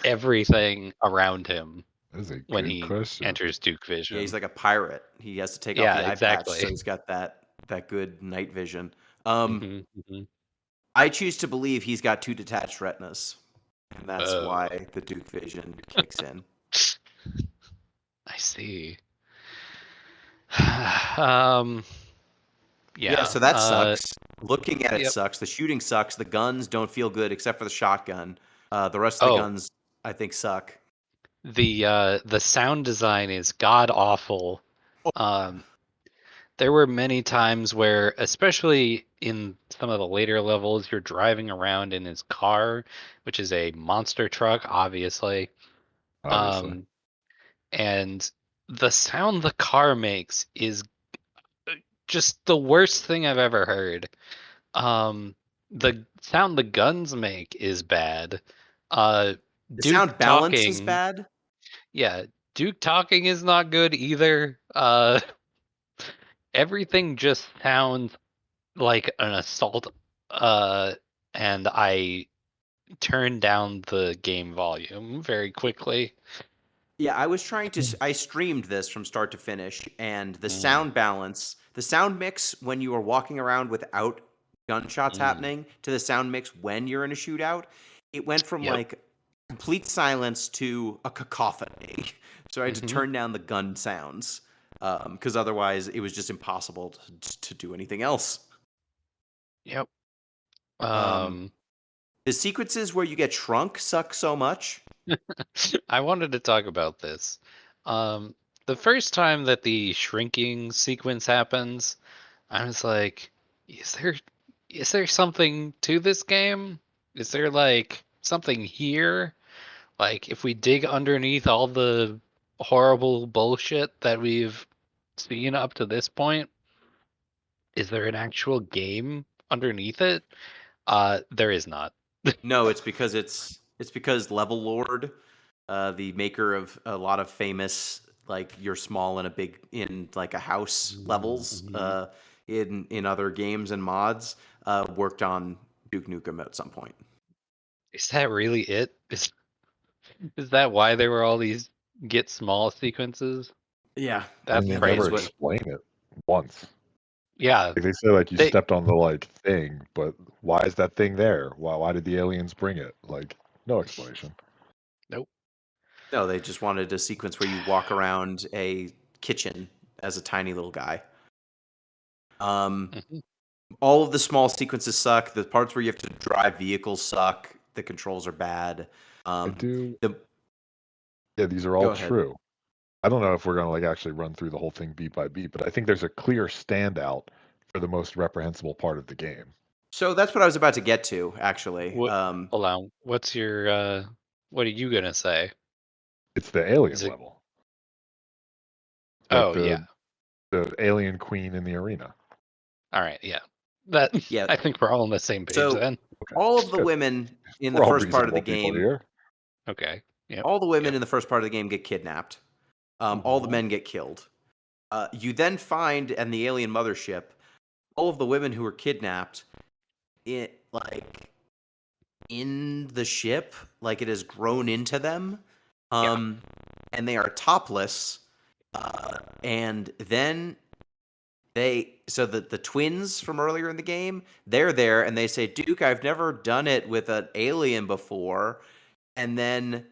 everything around him That's a when good he question. enters Duke Yeah, he's Vision? like a pirate. He has to take off Yeah, the eye patch, exactly. so he's got that good night vision. hmm hmm I choose to believe he's got two detached retinas, and that's Oh, why the Duke vision kicks in. I see. um, Yeah, yeah. so that sucks. Looking at it Yep. sucks. The shooting sucks. The guns don't feel good except for the shotgun. The rest of the Oh, guns, I think, suck. the sound design is god awful. Um, there were many times where, especially in some of the later levels, you're driving around in his car, which is a monster truck, obviously. Obviously. Um, and the sound the car makes is just the worst thing I've ever heard. The sound the guns make is bad. Uh, The Duke sound balance is talking, bad. yeah, Duke talking is not good either. Everything just sounds like an assault. Uh, and I turned down the game volume very quickly. Yeah, I was trying to. I streamed this from start to finish, and the Mm, sound balance, the sound mix when you are walking around without gunshots mm, happening to the sound mix when you're in a shootout, it went from yep. like complete silence to a cacophony. So I had to hmm turn down the gun sounds because otherwise it was just impossible to do anything else. Yep. Um, Um, the sequences where you get shrunk suck so much. I wanted to talk about this. Um, the first time that the shrinking sequence happens, I was like, is there is there something to this game? Is there like something here? Like if we dig underneath all the horrible bullshit that we've seen up to this point, is there an actual game underneath it? There is not. No, it's because Level Lord, the maker of a lot of famous like you're small in a big in like a house levels Mhm. in other games and mods, worked on Duke Nukem at some point. Is that really it? Is that why there were all these get small sequences? Yeah, I mean, That's they yeah, that never is what. crazy. explain it once. Yeah, Like they say, like you they stepped on the like thing, but why is that thing there? Why did the aliens bring it? Like no explanation. nope. No, they just wanted a sequence where you walk around a kitchen as a tiny little guy. Um, Mhm. all of the small sequences suck. The parts where you have to drive vehicles suck. The controls are bad. I do. The Yeah, these are all Go ahead. true. I don't know if we're gonna like actually run through the whole thing beat by beat, but I think there's a clear standout for the most reprehensible part of the game. So that's what I was about to get to, actually. What? Hold on. What's your? What are you gonna say? It's the alien Is it? level. Like Oh yeah. The alien queen in the arena. All right, yeah. That Yeah. I think we're all on the same page So then. Okay. all of the Good. women in the We're all first part of the reasonable people game, here. Okay. Yep. all the women Yep. in the first part of the game get kidnapped. All the Mhm. men get killed. You then find in the alien mothership all of the women who were kidnapped, like in the ship, like it has grown into them, and they are topless. And then the twins from earlier in the game, they're there and they say, Duke, I've never done it with an alien before. And then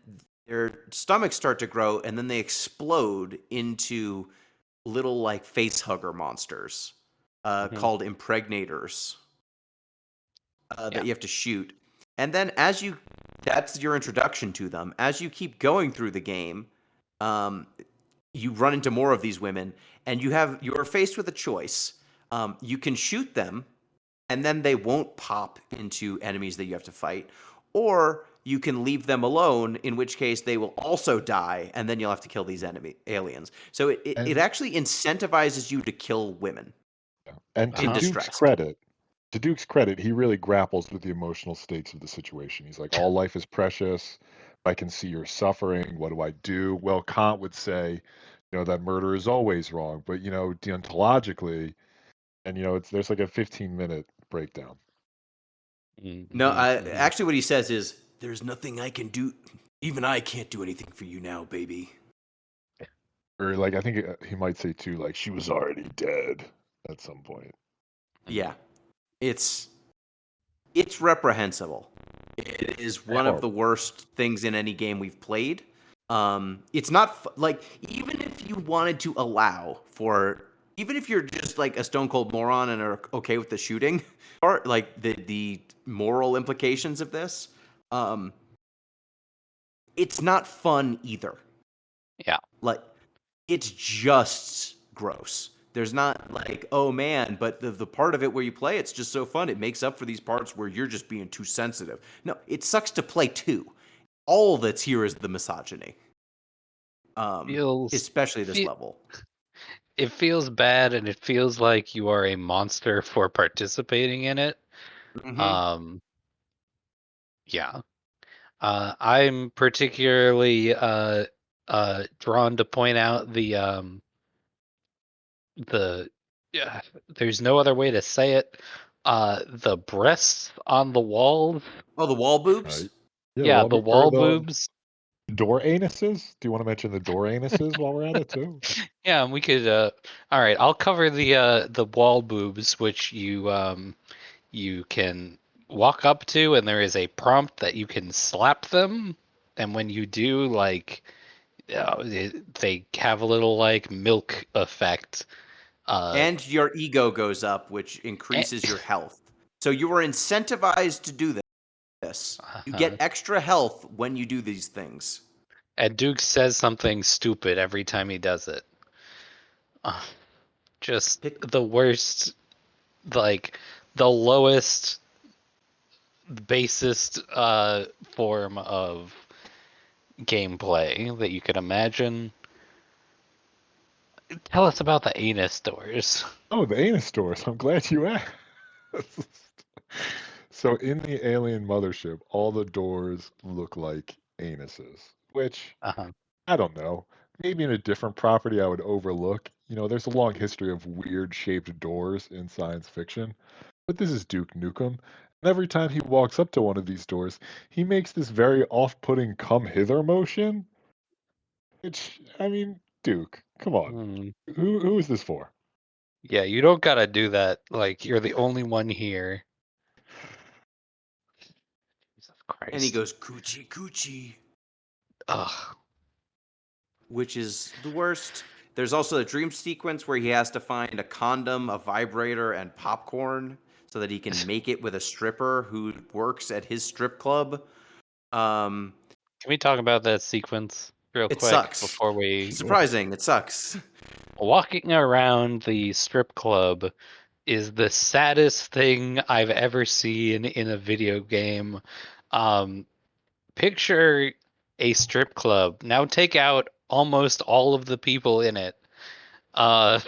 their stomachs start to grow and then they explode into little like face hugger monsters Mhm. called impregnators that Yeah. you have to shoot. And then that's your introduction to them. As you keep going through the game, um, you run into more of these women, and you're faced with a choice. You can shoot them, and then they won't pop into enemies that you have to fight, or you can leave them alone, in which case they will also die, and then you'll have to kill these enemy aliens. So it And actually incentivizes you to kill women and in distress. To Duke's credit, he really grapples with the emotional stakes of the situation. He's like, all life is precious. I can see you're suffering. What do I do? Well, Kant would say, that murder is always wrong, but deontologically, and there's like a 15-minute breakdown. No, Mhm. actually, what he says is, "There's nothing I can do. Even I can't do anything for you now, baby." Or like I think he might say too, like she was already dead at some point. Yeah, it's reprehensible. It is one of the Horrible. worst things in any game we've played. It's not like even if you wanted to allow for, even if you're just like a stone cold moron and are okay with the shooting, or like the moral implications of this, um, it's not fun either. Yeah. Like it's just gross. There's not like, oh man, but the part of it where you play, it's just so fun. It makes up for these parts where you're just being too sensitive. No, it sucks to play too. All that's here is the misogyny. Feels Especially this fe- level. it feels bad, and it feels like you are a monster for participating in it. Hmm. Um, yeah. I'm particularly drawn to point out the yeah, there's no other way to say it. The breasts on the walls. Oh, the wall Right. boobs? Yeah, Yeah, well, the or wall the boobs. door anuses. Do you want to mention the door anuses while we're at it too? Yeah, and we could. All right, I'll cover the wall boobs, which you can walk up to, and there is a prompt that you can slap them, and when you do, like, they have a little like milk effect. Uh, And your ego goes up, which and, increases your health. So you are incentivized to do this. You get uh, extra health when you do these things. and Duke says something stupid every time he does it. Uh, just Pick the worst, like the lowest, basest form of gameplay that you could imagine. Tell us about the anus doors. Oh, the anus doors. I'm glad you asked. So in the alien mothership, all the doors look like anuses, which Uh-huh. I don't know. Maybe in a different property I would overlook. There's a long history of weird shaped doors in science fiction, but this is Duke Nukem. And every time he walks up to one of these doors, he makes this very off putting come hither motion. Which, I mean, Duke, come on. Hmm. Who is this for? Yeah, you don't gotta do that. Like, you're the only one here. Jesus and he Christ. goes coochie coochie, Ugh. which is the worst. There's also a dream sequence where he has to find a condom, a vibrator, and popcorn so that he can make it with a stripper who works at his strip club. Um, Can we talk about that sequence real it quick sucks. before we Sure. Surprising, it sucks. walking around the strip club is the saddest thing I've ever seen in a video game. Um, Picture a strip club. Now take out almost all of the people in it. Uh,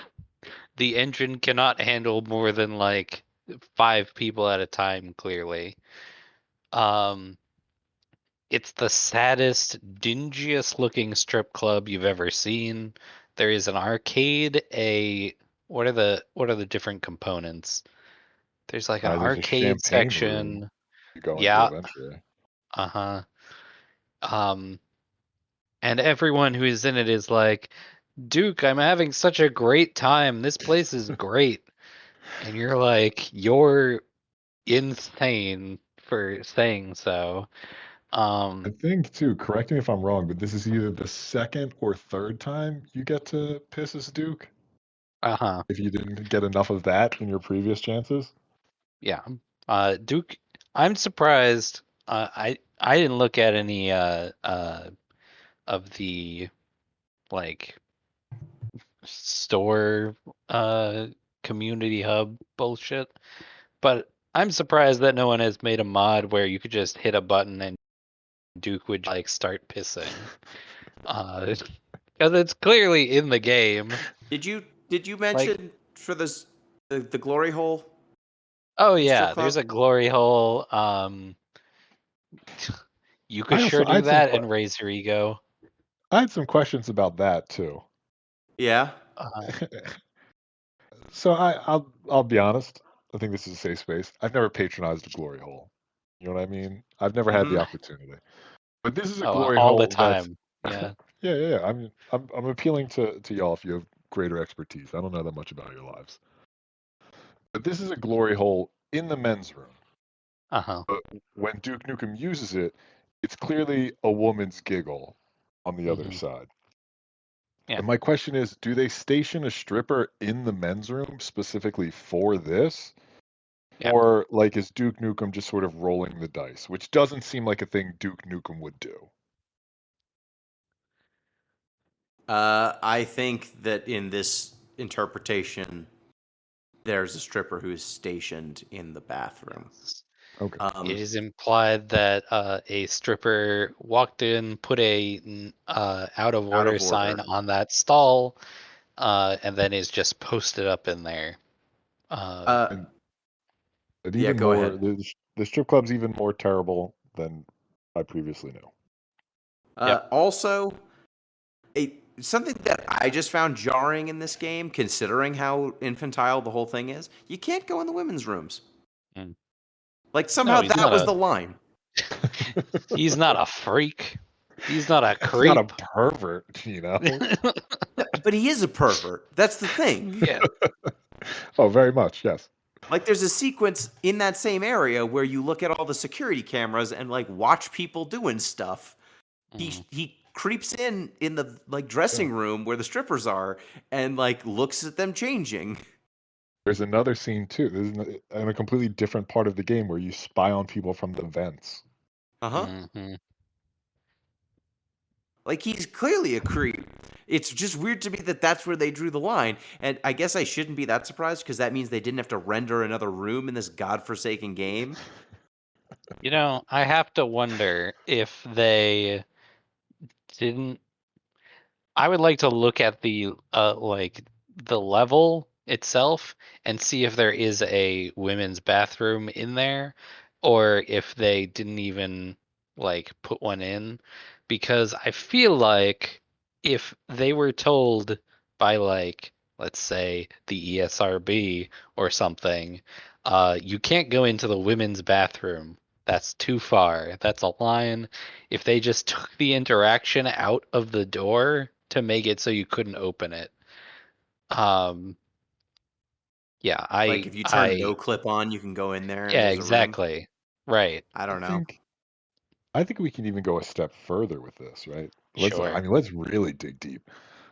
the engine cannot handle more than like 5 people at a time, clearly. It's the saddest, dingiest looking strip club you've ever seen. There is an arcade, what are the different components? There's like an There's a arcade champagne room section. you go into Yeah, eventually. uh-huh. And everyone who is in it is like, Duke, I'm having such a great time. This place is great. And you're like, you're insane for saying so. I think too, correct me if I'm wrong, but this is either the second or third time you get to piss as Duke Uh-huh. if you didn't get enough of that in your previous chances. Yeah. Duke, I'm surprised. I didn't look at any of the like store community hub bullshit, but I'm surprised that no one has made a mod where you could just hit a button and Duke would like start pissing. Because it's clearly in the game. Did you Like, mention for this the glory hole oh strip yeah, there's club? a glory hole. You could sure I do had some that and raise your ego. I had some questions about that too. Yeah. Uh, So I'll be honest. I think this is a safe space. I've never patronized a glory hole. You know what I mean? I've never had the Hmm. opportunity. But this is a oh, glory all the hole that's time. Yeah. yeah. I'm appealing to y'all if you have greater expertise. I don't know that much about your lives. But this is a glory hole in the men's room. Uh-huh. But when Duke Nukem uses it, it's clearly a woman's giggle on the other Hmm. side. Yeah. And my question is, do they station a stripper in the men's room specifically for this? Yeah. Or like is Duke Nukem just sort of rolling the dice, which doesn't seem like a thing Duke Nukem would do. I think that in this interpretation, there's a stripper who's stationed in the bathroom. Yes. Okay. It is implied that a stripper walked in, put a out of Out order of sign order. on that stall, and then is just posted up in there. Uh, Uh, And but yeah, even go more, ahead. the strip club's even more terrible than I previously knew. Yep. Also, something that I just found jarring in this game, considering how infantile the whole thing is, you can't go in the women's rooms. Mm. Like No, somehow that was the line. he's not a freak. He's not a He's not a creep. pervert, you know. But he is a pervert. That's the thing. Yeah. Oh, very much, yes. Like there's a sequence in that same area where you look at all the security cameras and like watch people doing stuff. Mm. He creeps in the like Yeah. dressing room where the strippers are and like looks at them changing. There's another scene too. In a completely different part of the game where you spy on people from the vents. Uh-huh. Hmm. Like he's clearly a creep. It's just weird to me that that's where they drew the line. And I guess I shouldn't be that surprised because that means they didn't have to render another room in this godforsaken game. You know, I have to wonder if they didn't. I would like to look at the like the level itself and see if there is a women's bathroom in there, or if they didn't even like put one in, because I feel like if they were told by like, let's say, the ESRB or something, you can't go into the women's bathroom. That's too far. That's a line. If they just took the interaction out of the door to make it so you couldn't open it. Um, yeah, Like if you turn no clip on, you can go in there and yeah, there's a room. exactly. Right. I I don't know. think I think we can even go a step further with this, right? Sure. Let's really dig deep.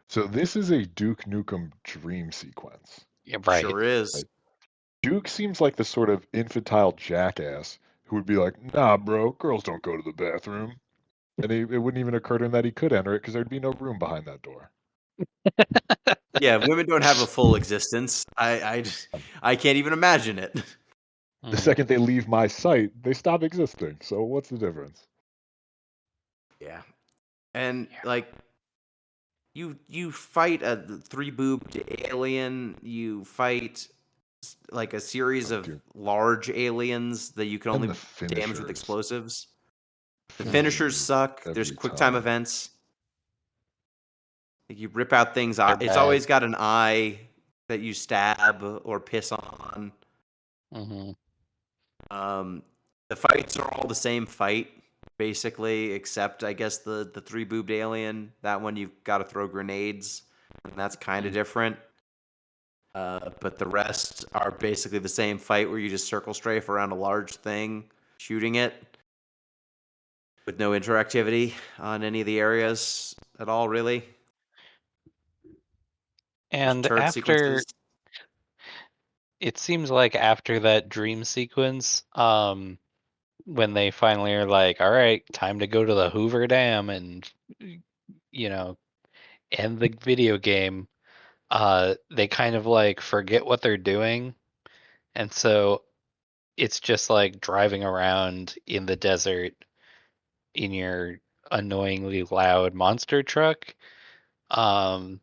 So this is a Duke Nukem dream sequence. Yeah, right. Sure is. Right? Duke seems like the sort of infantile jackass who would be like, "Nah, bro, girls don't go to the bathroom," and it wouldn't even occur to him that he could enter it because there'd be no room behind that door. Yeah, women don't have a full existence. I can't even imagine it. The Mhm. second they leave my sight, they stop existing. So what's the difference? Yeah. And like You fight a three-boobed alien. You fight like a series Oh, of dude. large aliens that you can And only the damage with finishers. explosives. The finishers Finishers suck. There's every quick time time. events. Like you rip out things. They're It's bad. always got an eye that you stab or piss on. Hmm. Um, the fights are all the same fight, basically, except I guess the three boobed alien. That one you've got to throw grenades, and that's kind of different. But the rest are basically the same fight where you just circle strafe around a large thing, shooting it with no interactivity on any of the areas at all, really. There's And turret after sequences. it seems like after that dream sequence, when they finally are like, all right, time to go to the Hoover Dam and you know, end the video game, they kind of like forget what they're doing. And so it's just like driving around in the desert in your annoyingly loud monster truck. Um,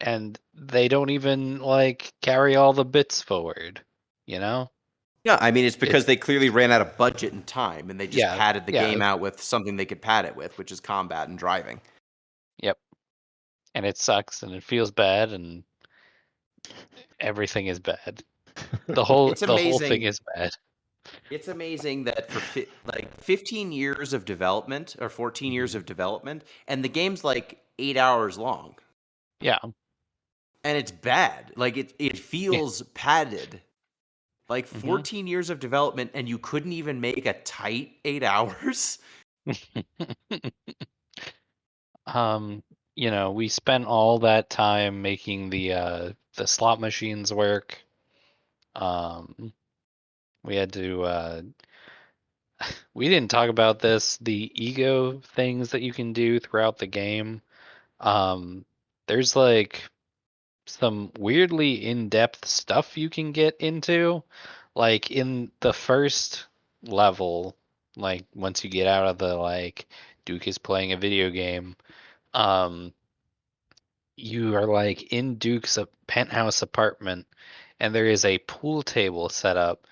and they don't even like carry all the bits forward, you know? Yeah, I mean, it's It because they clearly ran out of budget and time, and they just yeah, padded the yeah, game out with something they could pad it with, which is combat and driving. yep. And it sucks and it feels bad and everything is bad. The whole It's the whole thing amazing. is bad. It's amazing that for like 15 years of development or 14 years Mhm. of development, and the game's like 8 hours long, Yeah. and it's bad. Like it Yeah. feels padded. Like Hmm. 14 years of development, and you couldn't even make a tight 8 hours. um, we spent all that time making the slot machines work. Um, we had to we didn't talk about this, the ego things that you can do throughout the game. There's like some weirdly in-depth stuff you can get into. Like in the first level, like once you get out of the like Duke is playing a video game, um, you are like in Duke's penthouse apartment and there is a pool table set up.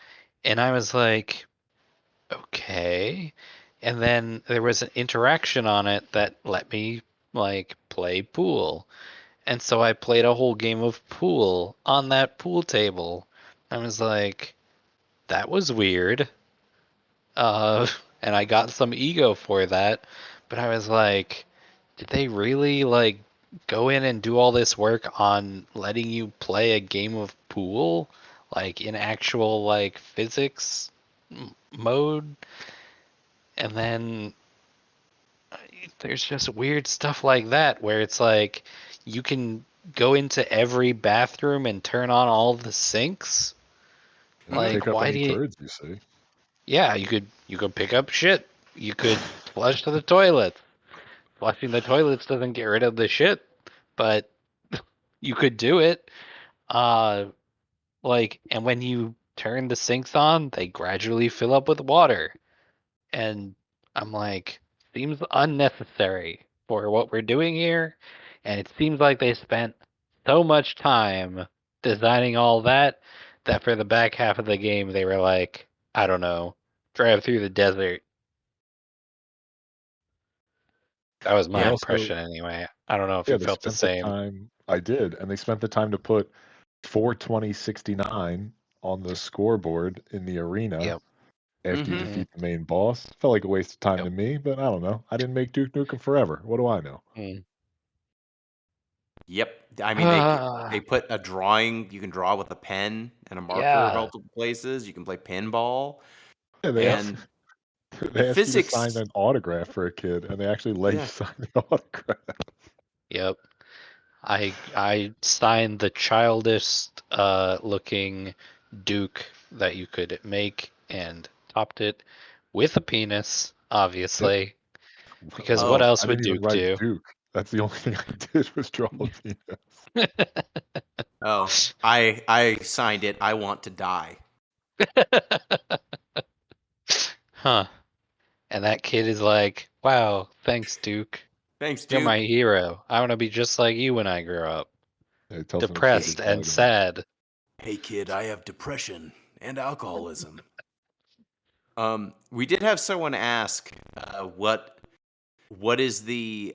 And I was like, okay. And then there was an interaction on it that let me like play pool. And so I played a whole game of pool on that pool table. I was like, that was weird. And I got some ego for that, but I was like, did they really like go in and do all this work on letting you play a game of pool, like in actual like physics mode? And then there's just weird stuff like that where it's like you can go into every bathroom and turn on all the sinks. And Mhm. pick Like, up why any do you? turds you see. Yeah, you could pick up shit. You could flush to the toilet. Flushing the toilets doesn't get rid of the shit, but you could do it. Uh, and when you turn the sinks on, they gradually fill up with water. And I'm like, seems unnecessary for what we're doing here. And it seems like they spent so much time designing all that that for the back half of the game, they were like, I don't know, drive through the desert. That was They my Yeah. also, impression anyway. I don't know if yeah, you they felt the spent the same. time. I did, and they spent the time to put 42069 on the scoreboard in the arena Yep. after you Mhm. Hmm. defeat the main boss. Felt like a waste of time Yep. to me, but I don't know. I didn't make Duke Nukem Forever. What do I know? Mm. Yep. I mean, they put a drawing. You can draw with a pen and a marker Yeah. multiple places. You can play pinball, Yeah, they asked and the they ask you to sign physics. an autograph for a kid, and they actually let you Yeah. sign the autograph. Yep. I signed the childest looking Duke that you could make and topped it with a penis, Yep. obviously. Because what Oh, else I would didn't even Duke write do? Duke. That's the only thing I did was draw a penis. oh. I signed it. I want to die. Huh. And that kid is like, wow, thanks, Duke. Thanks, You're Duke. my hero. I want to be just like you when I grow up. Yeah, he tells him to take his Depressed and vitamins. sad. Hey, kid, I have depression and alcoholism. We did have someone ask, what is the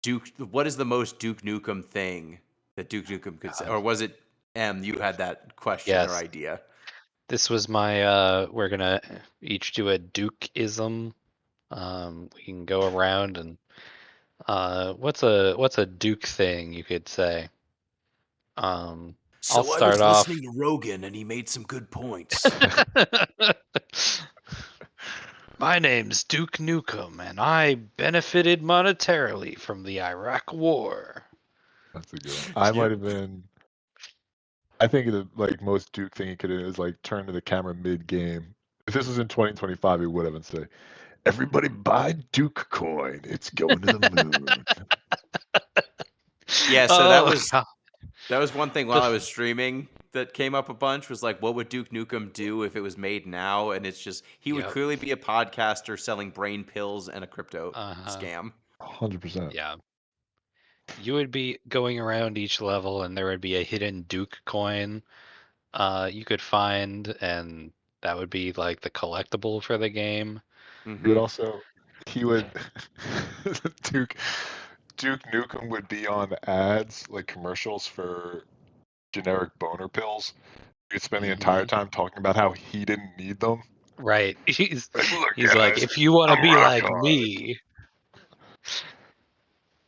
Duke? What is the most Duke Nukem thing that Duke Nukem could say? Or was it M? You had that question or Yes. idea. This was my we're gonna each do a Duke-ism. We can go around and what's a Duke thing you could say? I'll So I start was off. listening to Rogan, and he made some good points. My name's Duke Nukem, and I benefited monetarily from the Iraq War. That's a good one. I might have been. I think the like most Duke thing he could do is like turn to the camera mid game. If this was in 2025, he would have and say, "Everybody buy Duke coin. It's going to the moon." Yeah, so Oh, God. that was one thing while I was streaming that came up a bunch was like, what would Duke Nukem do if it was made now? And it's just he would Yep. clearly be a podcaster selling brain pills and a crypto Uh-huh. scam. 100%. Yeah. You would be going around each level, and there would be a hidden Duke coin you could find, and that would be like the collectible for the game. He would Hmm. also. He would. Duke. Duke Nukem would be on ads like commercials for generic boner pills. You'd spend the entire Mhm. time talking about how he didn't need them. Right. He's Look, he's like, guys, if you want to I'm be rock like hard. me,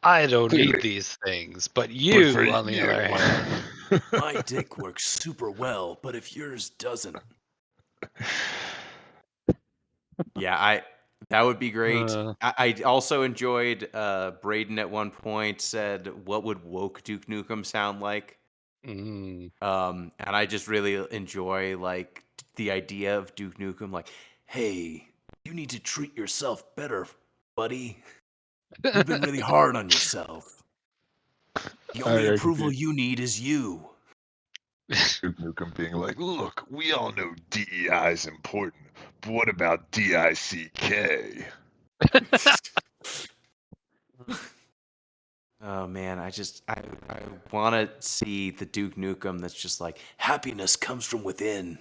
I don't need Clearly. these things. But But for you, on the you. other hand, My dick works super well, but if yours doesn't, Yeah, that would be great. uh, I also enjoyed Braden at one point said, "What would woke Duke Nukem sound like?" mm. And I just really enjoy like the idea of Duke Nukem, like, hey, you need to treat yourself better, buddy. You've been really hard on yourself. The only I could approval see you need is you. Duke Nukem being like, look, we all know DEI is important, but what about DICK? oh man, I want to see the Duke Nukem that's just like, Happiness comes from within.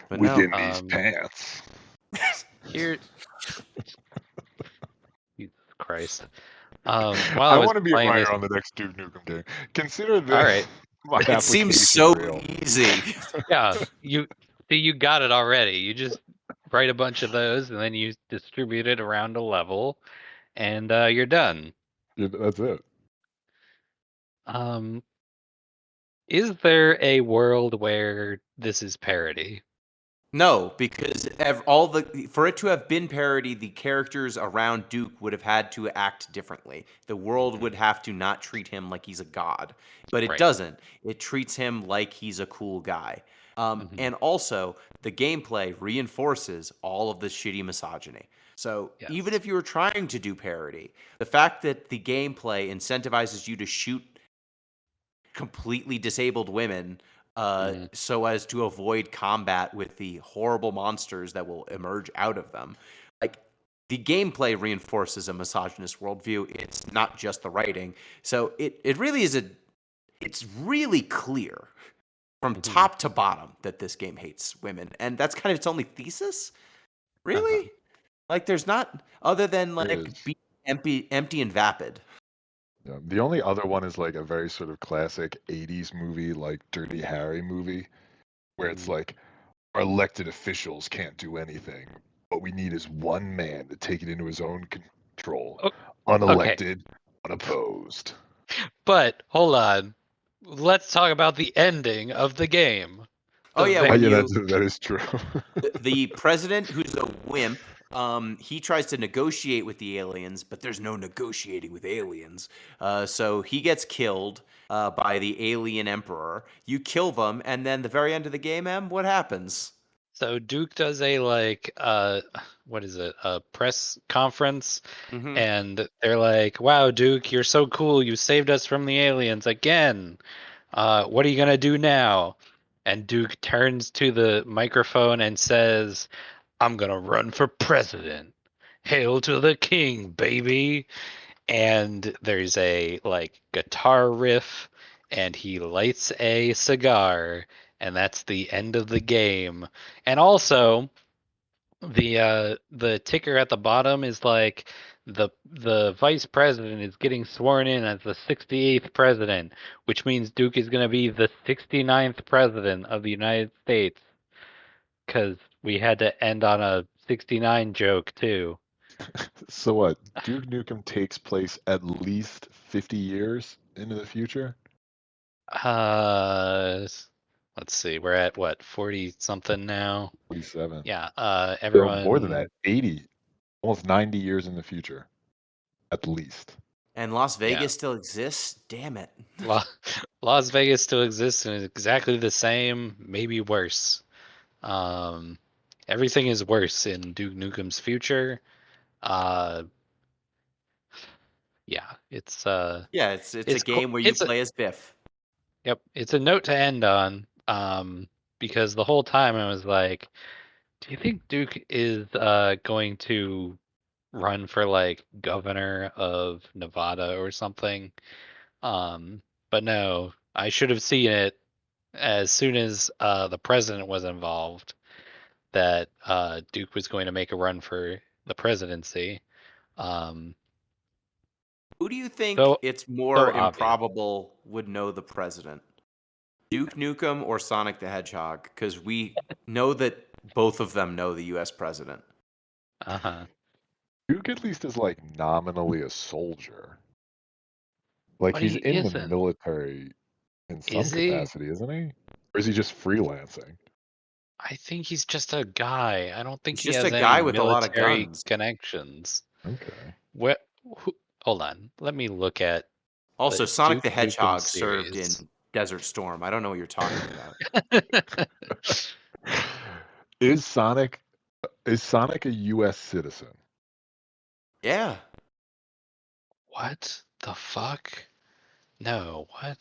but Within no, these pants. here, Jesus Christ. While I I was want to be a playing this, writer on the next Duke Nukem game. Consider this all right, my it seems application so reel. easy. yeah, you got it already. You just write a bunch of those, and then you distribute it around a level, and you're done. Yeah, that's it. Um, is there a world where this is parody? No, because all the for it to have been parody, the characters around Duke would have had to act differently. The world would have to not treat him like he's a god, but it Right. doesn't. It treats him like he's a cool guy. Mhm. And also, the gameplay reinforces all of the shitty misogyny. So even Yes. if you were trying to do parody, the fact that the gameplay incentivizes you to shoot completely disabled women Mhm. so as to avoid combat with the horrible monsters that will emerge out of them. Like the gameplay reinforces a misogynist worldview. It's not just the writing. So it really is it's really clear from Mhm. top to bottom that this game hates women. And that's kind of its only thesis. Really? Uh-huh. Like there's not other than There like is. being empty and vapid. Yeah. The only other one is like a very sort of classic 80s movie, like Dirty Harry movie, where it's Mhm. like our elected officials can't do anything. What we need is one man to take it into his own control. Oh, okay, Unelected, unopposed. but hold on. Let's talk about the ending of the game. Oh The yeah, Oh very when yeah, you that is true. the president, who's a wimp, he tries to negotiate with the aliens, but there's no negotiating with aliens. So he gets killed by the alien emperor. You kill them, and then the very end of the game, what happens? So Duke does a like what is it? A press conference, Hmm. and they're like, "Wow, Duke, you're so cool. You saved us from the aliens again. What are you gonna do now?" And Duke turns to the microphone and says, "I'm gonna run for president." Hail to the king, baby. And there's a like guitar riff, and he lights a cigar, and that's the end of the game. And also, the ticker at the bottom is like the vice president is getting sworn in as the 68th president, which means Duke is going to be the 69th president of the United States, because we had to end on a 69 joke too. So what? Duke Nukem takes place at least 50 years into the future? Let's see, we're at what, 40 something now? 47. Yeah, So more than everyone. that, 80, almost 90 years in the future, at least. And Las Yeah. Vegas still exists? Damn it. La- Las Vegas still exists and is exactly the same, maybe worse. Um, Everything is worse in Duke Nukem's future. Uh, yeah, Yeah, it's a game where you it's a play as Biff. yep, it's a note to end on. Because the whole time I was like, do you think Duke is going to run for like governor of Nevada or something? But no, I should have seen it as soon as the president was involved, that Duke was going to make a run for the presidency. Um, Who do you think so it's so more obvious. improbable would know the president? Duke Nukem or Sonic the Hedgehog? Because we know that both of them know the US president. Uh-huh. Duke at least is like nominally a soldier. Like But he's he in the isn't. military in some Is he? capacity, isn't he? Or is he just freelancing? I think he's just a guy. I don't think He's he just a has any guy with a lot of military guns. connections. Okay. What? Hold on. Let me look at Also, the Sonic Duke the Nukem Hedgehog served series. in Desert Storm. I don't know what you're talking about. Is Sonic a US citizen? Yeah. What the fuck? No, what?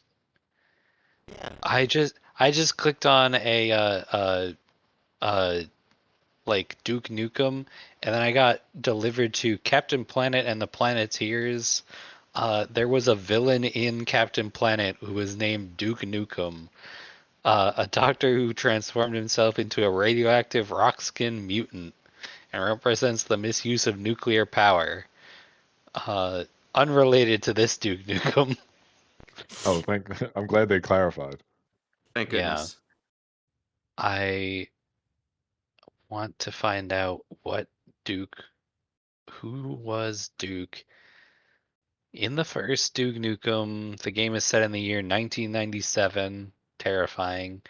Yeah. I just clicked on a like Duke Nukem, and then I got delivered to Captain Planet and the Planeteers. There was a villain in Captain Planet who was named Duke Nukem, a doctor who transformed himself into a radioactive rock-skinned mutant and represents the misuse of nuclear power. Uh, Unrelated to this Duke Nukem. Oh, I'm glad they clarified. Thank Yeah, goodness. I want to find out who was Duke in the first Duke Nukem. The game is set in the year 1997. Terrifying.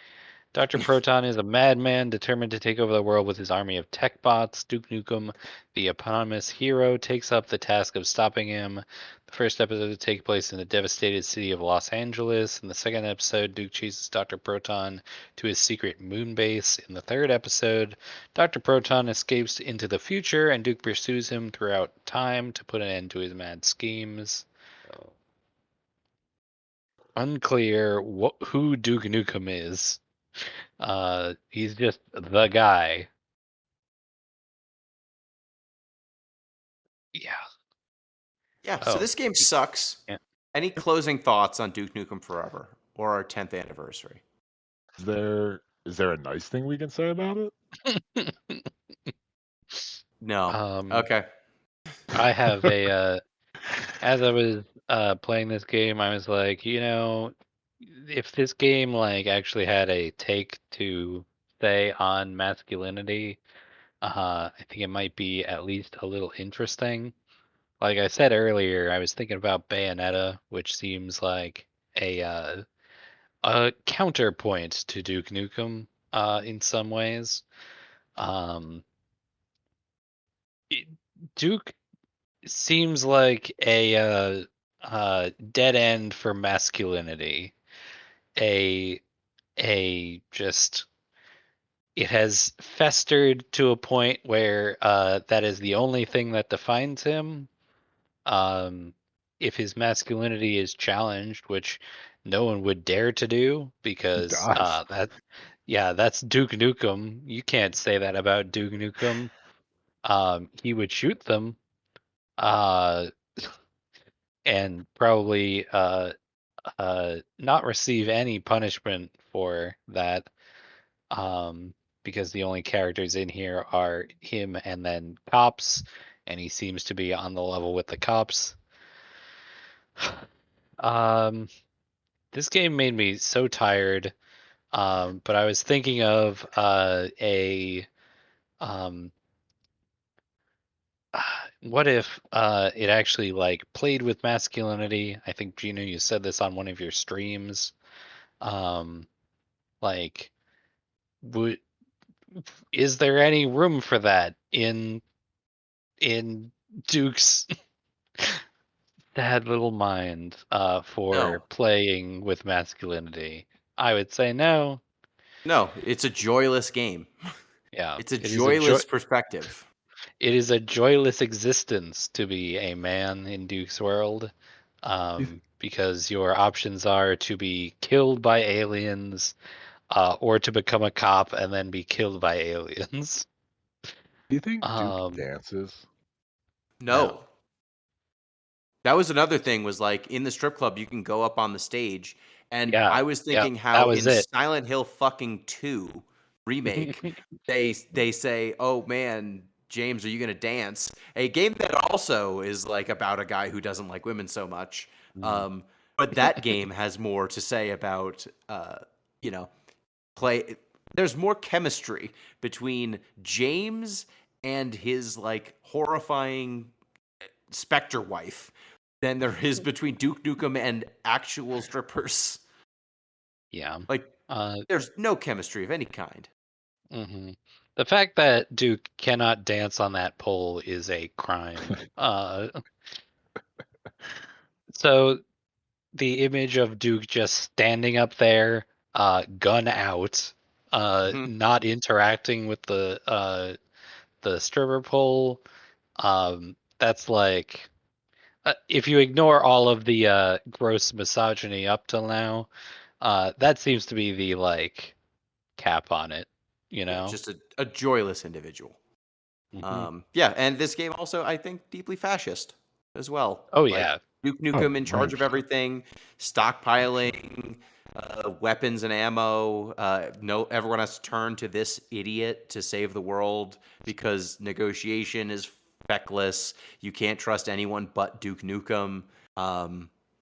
Dr. Proton is a madman determined to take over the world with his army of tech bots. Duke Nukem, the eponymous hero, takes up the task of stopping him. The first episode to take place in the devastated city of Los Angeles. In the second episode, Duke chases Dr. Proton to his secret moon base. In the third episode, Dr. Proton escapes into the future, and Duke pursues him throughout time to put an end to his mad schemes. Unclear who Duke Nukem is. He's just the guy. Yeah. Yeah, so Oh. this game sucks. Yeah. Any closing thoughts on Duke Nukem Forever or our 10th anniversary? Is there a nice thing we can say about it? No. um, Okay. I have as I was playing this game, I was like, if this game like actually had a take to say on masculinity, I think it might be at least a little interesting. Like I said earlier, I was thinking about Bayonetta, which seems like a counterpoint to Duke Nukem in some ways. Um, it- Duke seems like a dead end for masculinity. A a just it has festered to a point where that is the only thing that defines him. Um, if his masculinity is challenged, which no one would dare to do, He because dies. yeah, that's Duke Nukem. You can't say that about Duke Nukem. he would shoot them, uh, and probably not receive any punishment for that, because the only characters in here are him and then cops, and he seems to be on the level with the cops. Um, this game made me so tired. But I was thinking of a um, what if it actually like played with masculinity? I think Gina, you said this on one of your streams. Um, like, would is there any room for that in Duke's sad little mind for No, playing with masculinity? I would say no. no, it's a joyless game. Yeah, It's a it is a joy. joyless perspective. It is a joyless existence to be a man in Duke's world, Do you, because your options are to be killed by aliens, or to become a cop and then be killed by aliens. do you think Duke Um, dances? No. no. That was another thing was like in the strip club you can go up on the stage and Yeah, I was yeah, thinking that how was in it. Silent Hill fucking 2 remake they say, "Oh man, James, are you going to dance?" A game that also is like about a guy who doesn't like women so much. Mm. But that game has more to say about you know, play there's more chemistry between James and his like horrifying specter wife than there is between Duke Nukem and actual strippers. Yeah. Like, Uh, there's no chemistry of any kind. mhm. The fact that Duke cannot dance on that pole is a crime. So the image of Duke just standing up there, gun out, Mhm. not interacting with the stripper pole. That's like, if you ignore all of the gross misogyny up till now, that seems to be the like cap on it. You Yeah, know. just a joyless individual. Hmm. Yeah, and this game also, I think, deeply fascist as well. Oh Like yeah. Duke Oh, Nukem in charge of 100%. everything, stockpiling weapons and ammo. No, everyone has to turn to this idiot to save the world because negotiation is feckless. You can't trust anyone but Duke Nukem.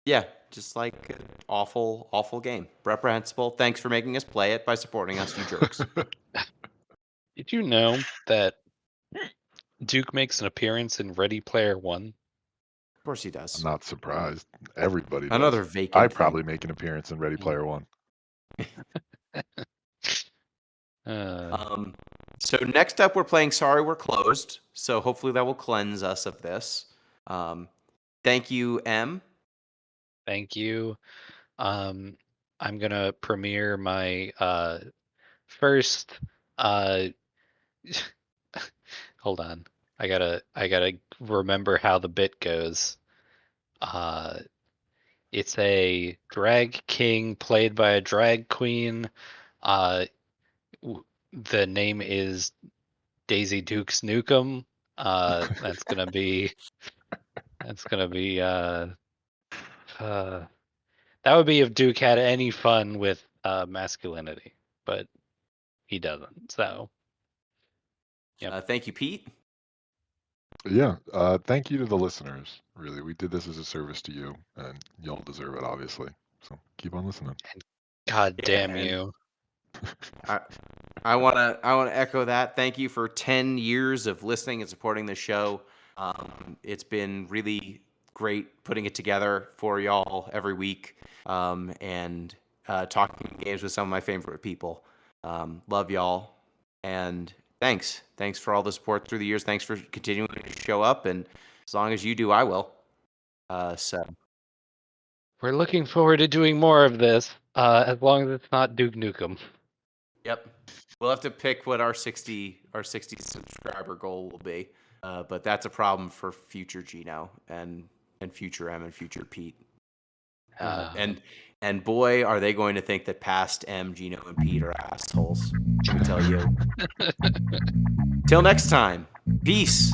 Yeah, just like an awful, awful game. Reprehensible. Thanks for making us play it by supporting us, you jerks. Did you know that Duke makes an appearance in Ready Player One? Of course he I'm does. not surprised. Everybody does. Another I vacant thing. probably make an appearance in Ready Player One. Uh, Um, so next up, we're playing Sorry We're Closed. So hopefully that will cleanse us of this. Um, thank you, M. Thank you. Um, I'm gonna premiere my first. Uh, hold on. I gotta remember how the bit goes. Uh, it's a drag king played by a drag queen. Uh, the name is Daisy Dukes Nukem. That's gonna be that's gonna be uh that would be if Duke had any fun with masculinity, but he doesn't. So, yep. Thank you, Pete. Yeah. Thank you to the listeners. Really, we did this as a service to you, and y'all deserve it, obviously. So keep on listening. God Yeah, damn and you. I, I wanna echo that. Thank you for 10 years of listening and supporting the show. It's been really great putting it together for y'all every week, and talking games with some of my favorite people. Love y'all, and thanks for all the support through the years. Thanks for continuing to show up, and as long as you do, I will. So We're looking forward to doing more of this, as long as it's not Duke Nukem. yep, we'll have to pick what our 60 subscriber goal will be. But that's a problem for future Gino and future M and future Pete. Uh, Uh, and and boy, are they going to think that past M, Gino, and Pete are assholes. Let me tell you. Till next time. Peace.